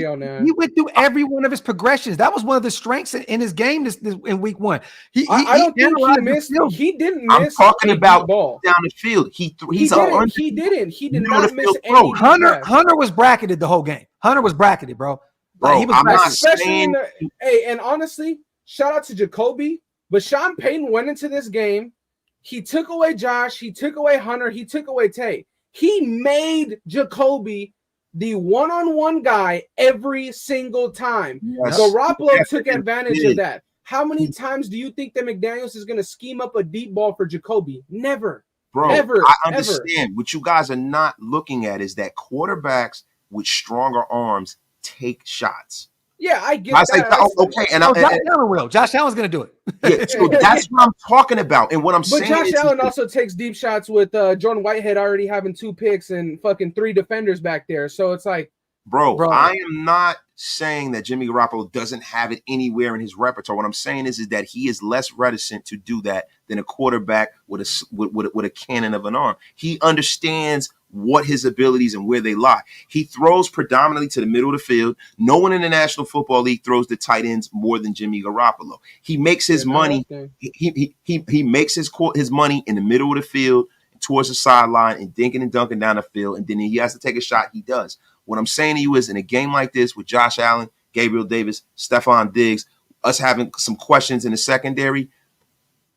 on that. He went through every one of his progressions. That was one of the strengths in his game this in week 1. I don't think he missed. He didn't miss. I'm talking about ball down the field. He didn't. He did not miss any. Hunter was bracketed the whole game. Hunter was bracketed, bro. He was I'm not saying. And honestly, shout out to Jacoby. But Sean Payton went into this game He took away Josh. He took away Hunter. He took away Tay. He made Jacoby the one-on-one guy every single time. Yes. Garoppolo took advantage of that. How many times do you think that McDaniels is going to scheme up a deep ball for Jacoby? Never. Bro, Ever, I understand. What you guys are not looking at is that quarterbacks with stronger arms take shots. Yeah, I get that. Okay, and Josh Allen will. Josh Allen's going to do it. Yeah, so that's what I'm talking about. And what I'm saying Josh is Allen also takes deep shots with Jordan Whitehead already having 2 picks and fucking 3 defenders back there. So it's like, bro, I am not saying that Jimmy Garoppolo doesn't have it anywhere in his repertoire. What I'm saying is that he is less reticent to do that than a quarterback with a cannon of an arm. He understands what his abilities and where they lie. He throws predominantly to the middle of the field. No one in the National Football League throws the tight ends more than Jimmy Garoppolo. He makes his money. He makes his money in the middle of the field, towards the sideline, and dinking and dunking down the field. And then he has to take a shot. He does. What I'm saying to you is, in a game like this with Josh Allen, Gabriel Davis, Stephon Diggs, us having some questions in the secondary,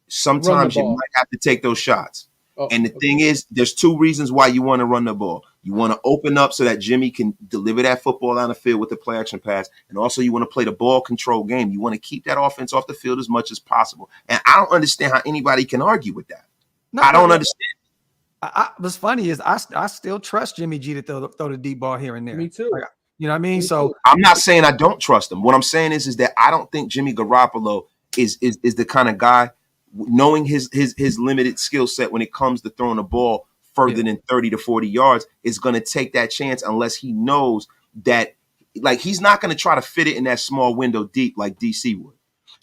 sometimes you might have to take those shots. And the thing is, there's 2 reasons why you want to run the ball. You want to open up so that Jimmy can deliver that football down the field with the play action pass. And also you want to play the ball control game. You want to keep that offense off the field as much as possible. And I don't understand how anybody can argue with that. I don't understand. What's funny is I still trust Jimmy G to throw the deep ball here and there. Me too. Like, you know what I mean? So I'm not saying I don't trust him. What I'm saying is that I don't think Jimmy Garoppolo is the kind of guy, knowing his limited skill set when it comes to throwing the ball further than 30 to 40 yards, is going to take that chance unless he knows that, like, he's not going to try to fit it in that small window deep like DC would.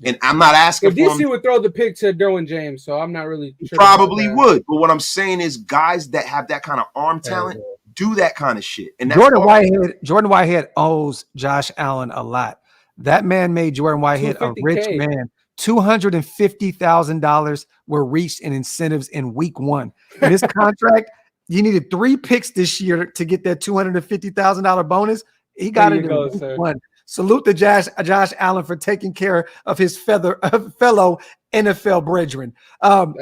And I'm not asking for DC would throw the pick to Derwin James, so I'm not really sure. Probably would. But what I'm saying is guys that have that kind of arm talent do that kind of shit. And that's Jordan Whitehead owes Josh Allen a lot. That man made Jordan Whitehead a rich man. $250,000 were reached in incentives in week 1. In his contract, you needed 3 picks this year to get that $250,000 bonus. He got it in week 1. Salute to Josh Allen for taking care of his fellow NFL brethren.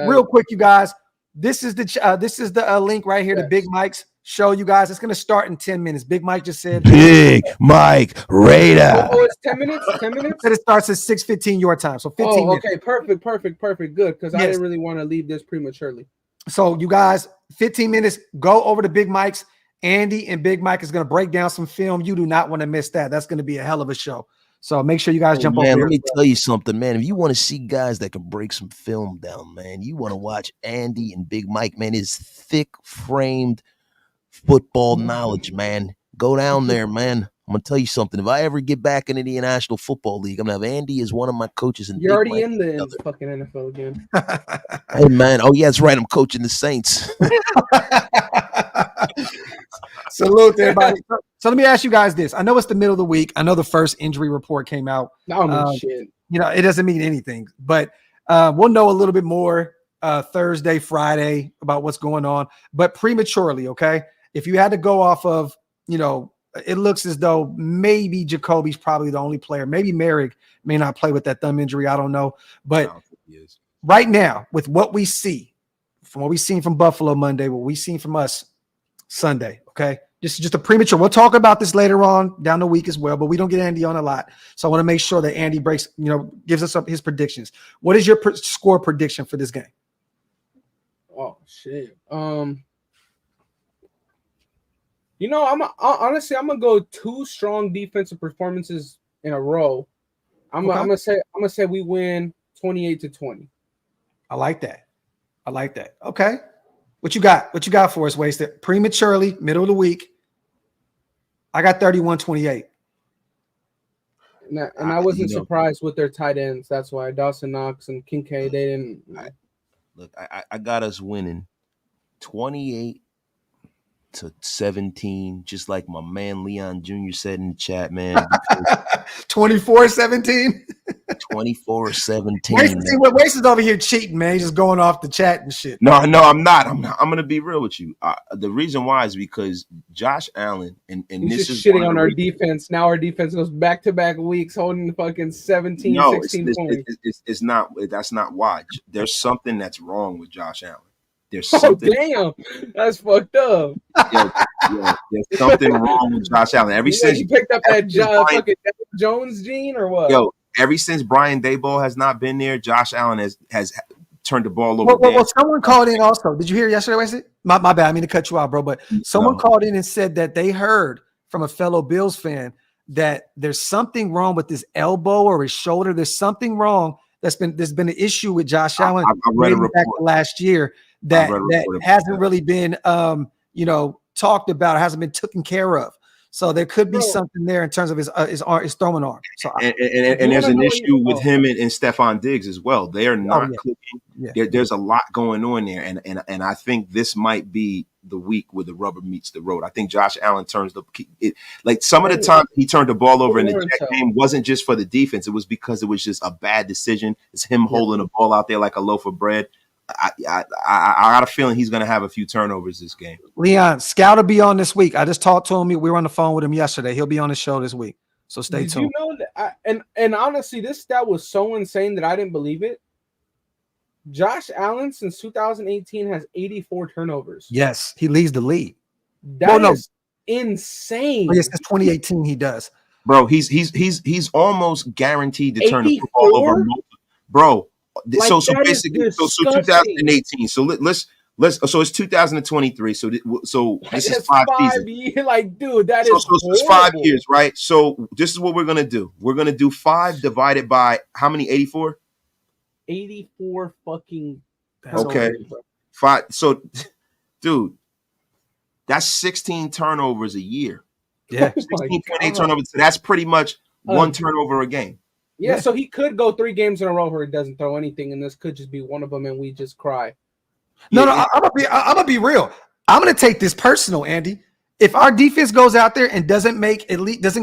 Real quick, you guys, this is the link right here to Big Mike's show, you guys. It's going to start in 10 minutes. Big Mike just said. Big Mike Raider. Oh, it's 10 minutes? 10 minutes? It starts at 6:15 your time. So 15 minutes. Okay, perfect. Good, because I didn't really want to leave this prematurely. So you guys, 15 minutes, go over to Big Mike's. Andy and Big Mike is going to break down some film. You do not want to miss that. That's going to be a hell of a show. So make sure you guys jump over. Man, let me tell you something, man. If you want to see guys that can break some film down, man, you want to watch Andy and Big Mike, man. His thick-framed football knowledge, man. Go down there, man. I'm going to tell you something. If I ever get back into the National Football League, I'm going to have Andy as one of my coaches. You're already in the fucking NFL again. Hey, man. Oh, yeah, that's right. I'm coaching the Saints. Salute to everybody. So let me ask you guys this. I know it's the middle of the week. I know the first injury report came out. Shit. You know, it doesn't mean anything, but we'll know a little bit more Thursday, Friday about what's going on, but prematurely, okay? If you had to go off of, you know, it looks as though maybe Jacoby's probably the only player. Maybe Merrick may not play with that thumb injury. I don't know. But right now, with what we see, from what we've seen from Buffalo Monday, what we've seen from us Sunday, okay? Just a premature. We'll talk about this later on down the week as well, but we don't get Andy on a lot. So I want to make sure that Andy gives us up his predictions. What is your score prediction for this game? Oh, shit. You know, honestly, I'm gonna go 2 strong defensive performances in a row. I'm gonna say we win 28-20. I like that. Okay. What you got for us, Wasted? Prematurely, middle of the week. I got 31-28. And I wasn't surprised with their tight ends. That's why Dawson Knox and Kincaid, they didn't. Look, I got us winning 28-17, just like my man Leon Jr. said in the chat, man. 24-17? 24-17. Waste is over here cheating, man. He's just going off the chat and shit. No, I'm not. I'm gonna be real with you. The reason why is because Josh Allen and He's this just is shitting on our defense. Now our defense goes back-to-back weeks holding fucking 17, 16 points. It's not. That's not why. There's something that's wrong with Josh Allen. There's Oh something. damn, that's fucked up. There's something wrong with Josh Allen. Ever since he picked up that fucking Jones gene or what? Ever since Brian Daboll has not been there, Josh Allen has turned the ball over. Well, someone called in also. Did you hear yesterday, Wesley? My bad. I mean to cut you out, bro. But someone called in and said that they heard from a fellow Bills fan that there's something wrong with his elbow or his shoulder. There's something wrong. There's been an issue with Josh Allen I read a report back to last year that hasn't really been talked about, or hasn't been taken care of. So there could be something there in terms of his throwing arm. So and there's an issue with him and Stephon Diggs as well. They are not clicking. Yeah. There's a lot going on there, and I think this might be the week where the rubber meets the road. I think Josh Allen turns some of the time he turned the ball over in the Jet game wasn't just for the defense. It was because it was just a bad decision. It's him holding the ball out there like a loaf of bread. I got a feeling he's going to have a few turnovers this game. Leon, Scout will be on this week. I just talked to him. We were on the phone with him yesterday. He'll be on the show this week. So stay tuned. You know that and honestly, this stat was so insane that I didn't believe it. Josh Allen since 2018 has 84 turnovers. Yes, he leads the league. That is insane. Oh, yes, since 2018 he does. Bro, he's almost guaranteed to turn the ball over. Bro, so basically, so 2018. So let's so it's 2023. So this is 5 seasons. Like, dude, that is so it's 5 years, right? So this is what we're gonna do. We're gonna do 5 divided by how many? 84. 84 fucking. Okay, 5. So, dude, that's 16 turnovers a year. Yeah, 16.8 turnovers. So that's pretty much one turnover a game. Yeah, so he could go 3 games in a row where he doesn't throw anything, and this could just be one of them, and we just cry. No, I'm gonna be real. I'm gonna take this personal, Andy. If our defense goes out there and doesn't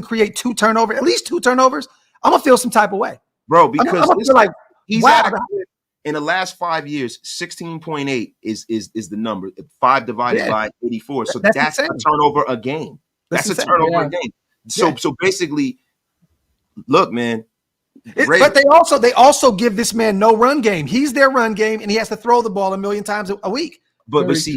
create 2 turnovers, at least 2 turnovers, I'm gonna feel some type of way, bro. Because I'm gonna feel like he's wow. In the last 5 years, 16.8 is the number. 5 divided by 84, so that's a turnover a game. That's a turnover a game. So basically, look, man. But they also give this man no run game. He's their run game, and he has to throw the ball 1,000,000 times a week. But see,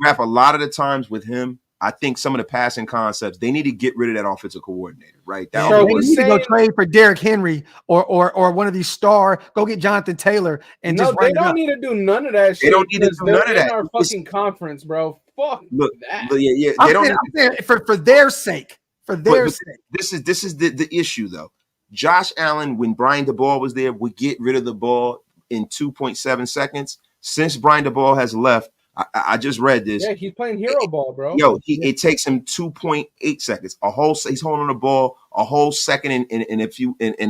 Graf, a lot of the times with him, I think some of the passing concepts, they need to get rid of that offensive coordinator, right? They need to go trade for Derrick Henry or one of these go get Jonathan Taylor and just they don't need to do none of that shit. They don't need to do none of that. Our fucking conference, bro. Fuck that. Yeah. I'm saying for their sake. For their sake. This is the issue though. Josh Allen, when Brian Daboll was there, would get rid of the ball in 2.7 seconds. Since Brian Daboll has left, I just read this. Yeah, he's playing hero ball, bro. It takes him 2.8 seconds. He's holding the ball a whole second in a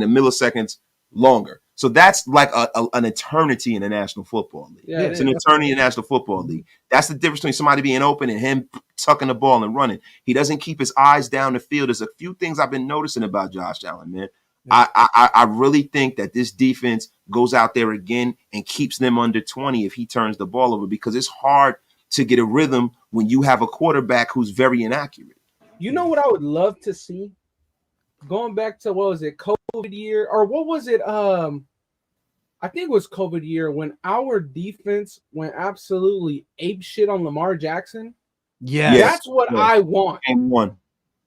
milliseconds longer. So that's like an eternity in the National Football League. Yeah, it's an eternity in the National Football League. That's the difference between somebody being open and him tucking the ball and running. He doesn't keep his eyes down the field. There's a few things I've been noticing about Josh Allen, man. I really think that this defense goes out there again and keeps them under 20 if he turns the ball over, because it's hard to get a rhythm when you have a quarterback who's very inaccurate. You know what I would love to see? Going back to, what was it, COVID year? Or what was it? I think it was COVID year when our defense went absolutely ape shit on Lamar Jackson. Yeah. That's what I want. And one.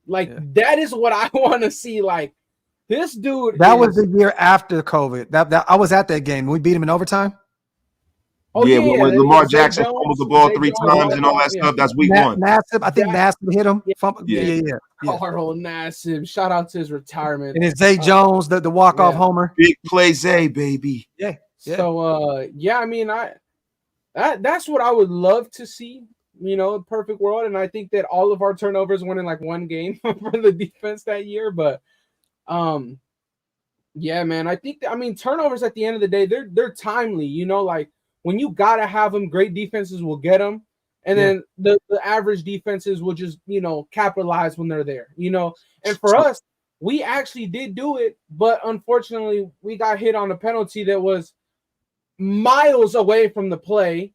That is what I want to see. Like, this dude. That was the year after COVID. That I was at that game. We beat him in overtime. Oh, when Lamar Jackson fumbled the ball 3 times and all that stuff, that's week 1. Nassib, I think Nassib hit him. Yeah. Carl Nassib. Shout out to his retirement. And it's Zay Jones, the walk-off homer. Big play Zay, baby. Yeah. So, I mean, that's what I would love to see, perfect world. And I think that all of our turnovers went in like 1 game for the defense that year. But, yeah, man, I think turnovers at the end of the day, they're timely, like when you gotta have them, great defenses will get them, and then the average defenses will just capitalize when they're there, and for us, we actually did do it, but unfortunately, we got hit on a penalty that was miles away from the play,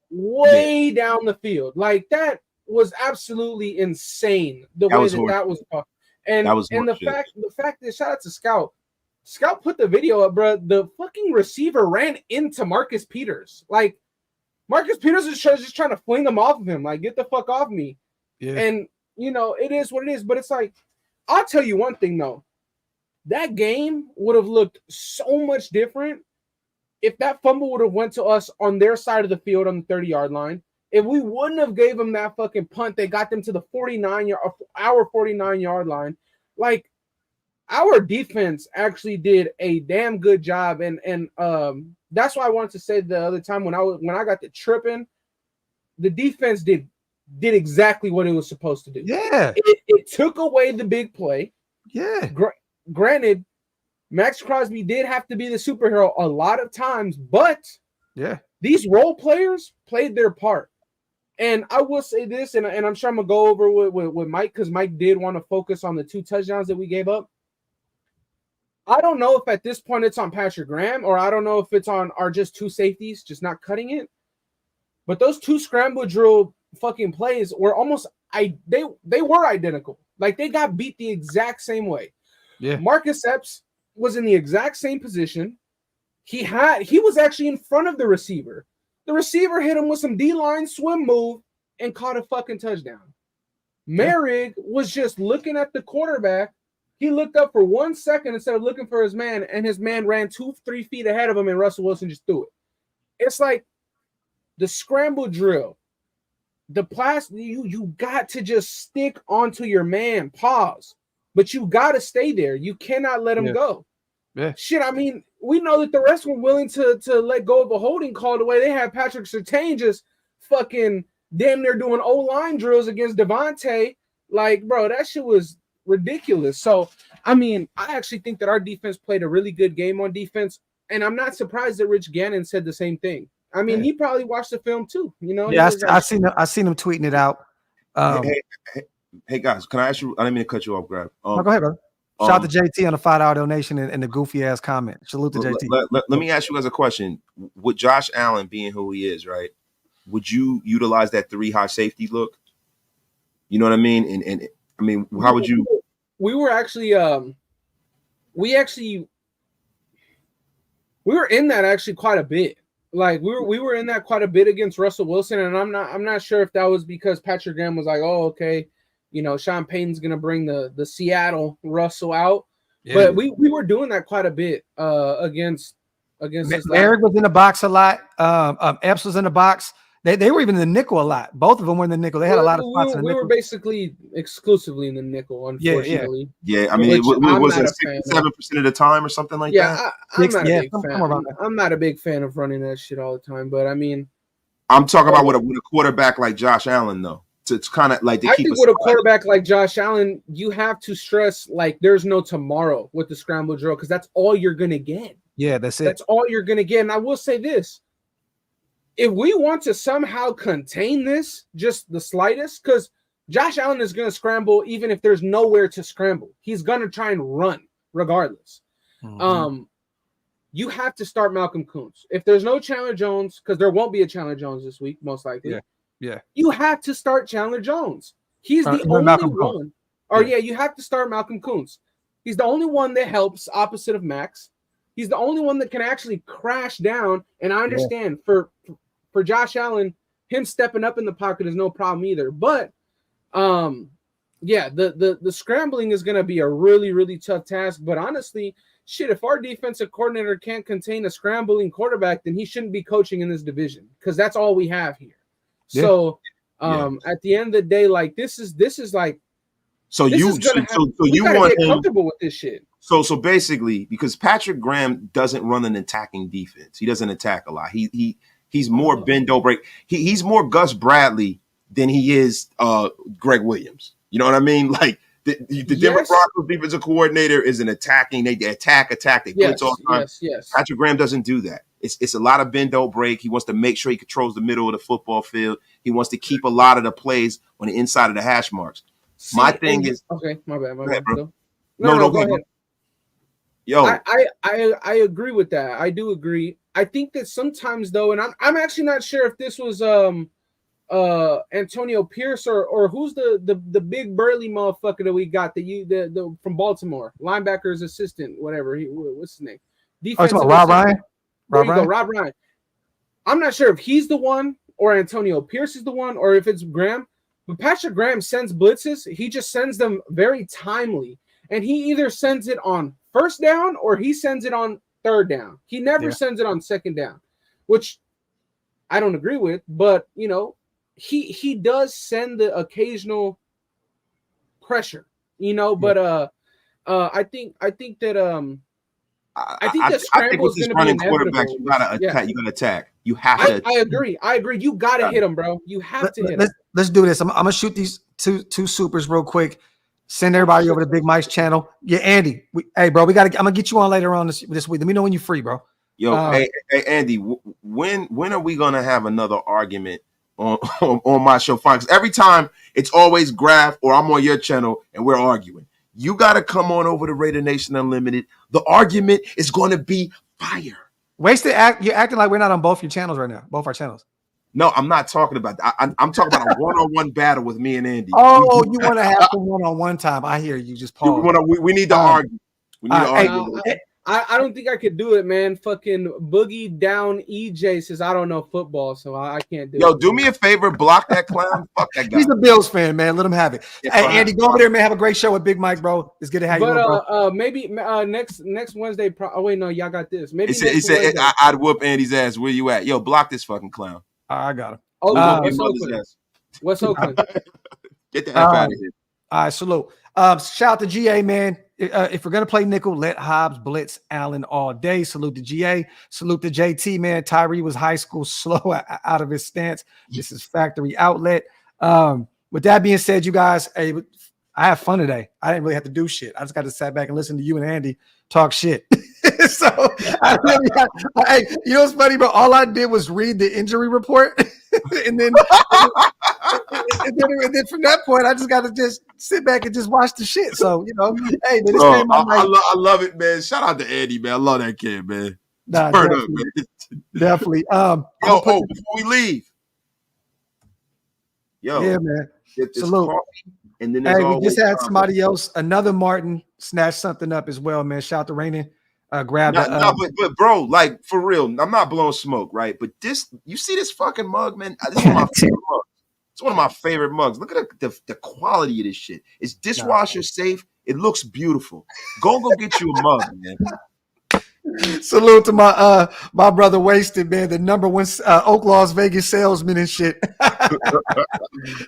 way down the field. Like, that was absolutely insane. The way that was and the fact that, shout out to Scout put the video up, bro. The fucking receiver ran into Marcus Peters. Like, Marcus Peters is just trying to fling him off of him. Like, get the fuck off me. Yeah. And it is what it is. But it's like, I'll tell you one thing though. That game would have looked so much different if that fumble would have went to us on their side of the field on the 30-yard line. If we wouldn't have gave them that fucking punt, they got them to the 49-yard line. Like, our defense actually did a damn good job, and that's why I wanted to say the other time when I got the tripping, the defense did exactly what it was supposed to do. Yeah, it took away the big play. Yeah, granted, Maxx Crosby did have to be the superhero a lot of times, but these role players played their part. And I will say this, and I'm sure I'm gonna go over with Mike, because Mike did want to focus on the 2 touchdowns that we gave up. I don't know if at this point it's on Patrick Graham, or I don't know if it's on our just 2 safeties just not cutting it. But those 2 scramble drill fucking plays were almost they were identical. Like, they got beat the exact same way. Yeah. Marcus Epps was in the exact same position. He was actually in front of the receiver. The receiver hit him with some D-line swim move and caught a fucking touchdown. Merrig was just looking at the quarterback. He looked up for 1 second instead of looking for his man, and his man ran 2-3 feet ahead of him, and Russell Wilson just threw it. It's like the scramble drill. The you got to just stick onto your man, pause. But you got to stay there. You cannot let him go. Yeah. Shit, I mean, we know that the rest were willing to let go of a holding call the way they had Patrick Surtain just fucking damn near doing O-line drills against Devontae. Like, bro, that shit was ridiculous. So, I mean, I actually think that our defense played a really good game on defense, and I'm not surprised that Rich Gannon said the same thing. I mean, he probably watched the film too, Yeah, I seen him tweeting it out. Hey guys, can I ask you? I didn't mean to cut you off, Grab. No, go ahead, brother. Shout out to JT on the $5 donation and the goofy ass comment. Salute to JT. Let me ask you guys a question. With Josh Allen being who he is, right? Would you utilize that 3 high safety look? You know what I mean? And I mean, how would you? We were actually, we were in that actually quite a bit. Like, we were in that quite a bit against Russell Wilson, and I'm not sure if that was because Patrick Graham was like, oh, okay, Sean Payton's gonna bring the Seattle Russell out. Yeah. But we were doing that quite a bit against Merrick was in the box a lot. Epps was in the box. They were even in the nickel a lot. Both of them were in the nickel. They had a lot of spots in the nickel. We were basicly exclusively in the nickel, unfortunately. Yeah. I mean, it was 7% of the time or something like that. I'm not a big fan. I'm not a big fan of running that shit all the time. But I mean, I'm talking about with a quarterback like Josh Allen, though. It's kind of like I think with a quarterback like Josh Allen, you have to stress like there's no tomorrow with the scramble drill, because that's all you're gonna get. Yeah, that's it. That's all you're gonna get. And I will say this. If we want to somehow contain this, just the slightest, because Josh Allen is going to scramble even if there's nowhere to scramble. He's going to try and run regardless. Mm-hmm. You have to start Malcolm Kuntz. If there's no Chandler Jones, because there won't be a Chandler Jones this week, most likely. Yeah. You have to start Chandler Jones. He's the only one. Or you have to start Malcolm Kuntz. He's the only one that helps opposite of Max. He's the only one that can actually crash down. And I understand for Josh Allen, him stepping up in the pocket is no problem either. But the scrambling is going to be a really, really tough task. But honestly, shit, if our defensive coordinator can't contain a scrambling quarterback, then he shouldn't be coaching in this division, because that's all we have here. Yeah. So at the end of the day, like this is like you want to get comfortable with this shit. So basically, because Patrick Graham doesn't run an attacking defense, he doesn't attack a lot. He's more bend don't break. He's more Gus Bradley than he is Greg Williams. You know what I mean? Like the Denver Broncos defensive coordinator is an attacking. They attack. They blitz all the time. Yes. Patrick Graham doesn't do that. It's a lot of bend don't break. He wants to make sure he controls the middle of the football field. He wants to keep a lot of the plays on the inside of the hash marks. My thing is okay. My bad, bro. No, go ahead. Yo, I agree with that. I do agree. I think that sometimes though, and I'm actually not sure if this was Antonio Pierce or who's the big burly motherfucker that we got the from Baltimore, linebacker's assistant, whatever. What's his name? Defensive Rob Ryan. There you go, Rob Ryan. I'm not sure if he's the one or Antonio Pierce is the one or if it's Graham. But Patrick Graham sends blitzes. He just sends them very timely, and he either sends it on first down or he sends it on third down. He never sends it on second down, which I don't agree with. But you know, he does send the occasional pressure, you know. But I think that I think the scramble is going to be inevitable. You gotta attack. You gotta attack. You have to. I agree. You gotta hit him, bro. You have to hit him. Let's do this. I'm gonna shoot these two supers real quick. Send everybody over to Big Mike's channel. Yeah, Andy. Hey, bro, I'm gonna get you on later on this week. Let me know when you're free, bro. Yo, hey, Andy. When are we gonna have another argument on my show? Fine, because every time it's always Graph or I'm on your channel and we're arguing. You got to come on over to Raider Nation Unlimited. The argument is going to be fire. Wasted you're acting like we're not on both your channels right now, both our channels. No, I'm not talking about that. I'm talking about a one-on-one battle with me and Andy. Oh, you want to have some one-on-one time. I hear you. Just pause. We need to argue. We need to argue. I don't think I could do it, man. Fucking Boogie Down EJ says I don't know football, so I can't do it. Yo, do me a favor, block that clown. Fuck that guy. He's a Bills fan, man. Let him have it. Hey, Andy, go over there, man. Have a great show with Big Mike, bro. It's good to have you on, bro. Maybe next Wednesday. Oh wait, no, y'all got this. Maybe he said I'd whoop Andy's ass. Where you at? Yo, block this fucking clown. I got him. What's Oakland? Get the F out of here. All right, salute. Shout out to GA, man. If we're gonna play nickel, let Hobbs blitz Allen all day. Salute to GA. Salute to JT, man. Tyree was high school slow out of his stance. This is factory outlet. With that being said, you guys, hey, I have fun today. I didn't really have to do shit. I just got to sit back and listen to you and Andy talk shit. So I really hey, you know what's funny, bro? All I did was read the injury report, and then from that point, I just got to just sit back and just watch the shit. So you know, hey, man, I love it, man. Shout out to Andy, man. I love that kid, man. Nah, definitely, up, man. Definitely. Before we leave, yeah, man. Salute. And then hey, we just had somebody else, another Martin, snatch something up as well, man. Shout out to Rainen. But bro, like for real, I'm not blowing smoke, right? But you see this fucking mug, man? This is one of my favorite mugs. It's one of my favorite mugs. Look at the quality of this shit. It's dishwasher safe. It looks beautiful. Go get you a mug, man. Salute to my brother Wasted, man, the number one Oak Las Vegas salesman and shit.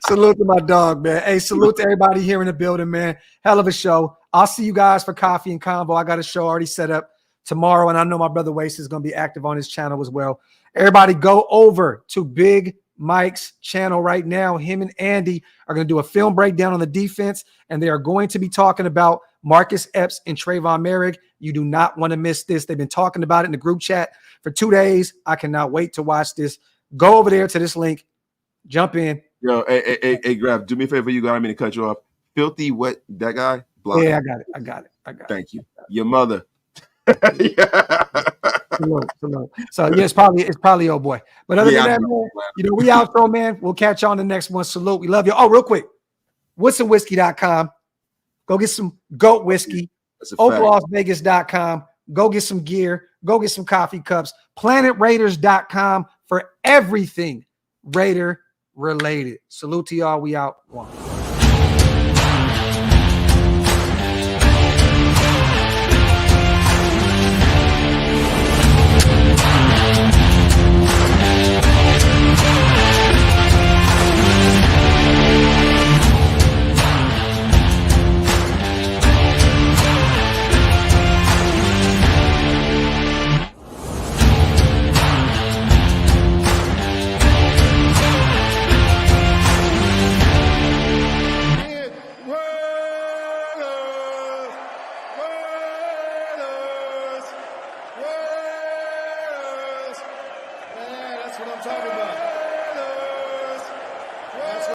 Salute to my dog, man. Hey, salute to everybody here in the building, man. Hell of a show. I'll see you guys for coffee and convo. I got a show already set up tomorrow, and I know my brother Wasted is going to be active on his channel as well. Everybody go over to Big Mike's channel right now. Him and Andy are going to do a film breakdown on the defense, and they are going to be talking about Marcus Epps and Trayvon Merrick. You do not want to miss this. They've been talking about it in the group chat for 2 days. I cannot wait to watch this. Go over there to this link. Jump in. Yo, hey, Graf, do me a favor. You got me to cut you off. Filthy, what, that guy? Block yeah, him. I got it. Thank you. Your mother. Salute. So yeah, it's probably old boy. But other than that, man, you know, we out though, man. We'll catch you on the next one. Salute. We love you. Oh, real quick. WoodsonWhiskey.com. Go get some goat whiskey. OakLasVegas.com. Go get some gear. Go get some coffee cups. PlanetRaiders.com for everything Raider related. Salute to y'all. We out. One. That's what I'm talking about.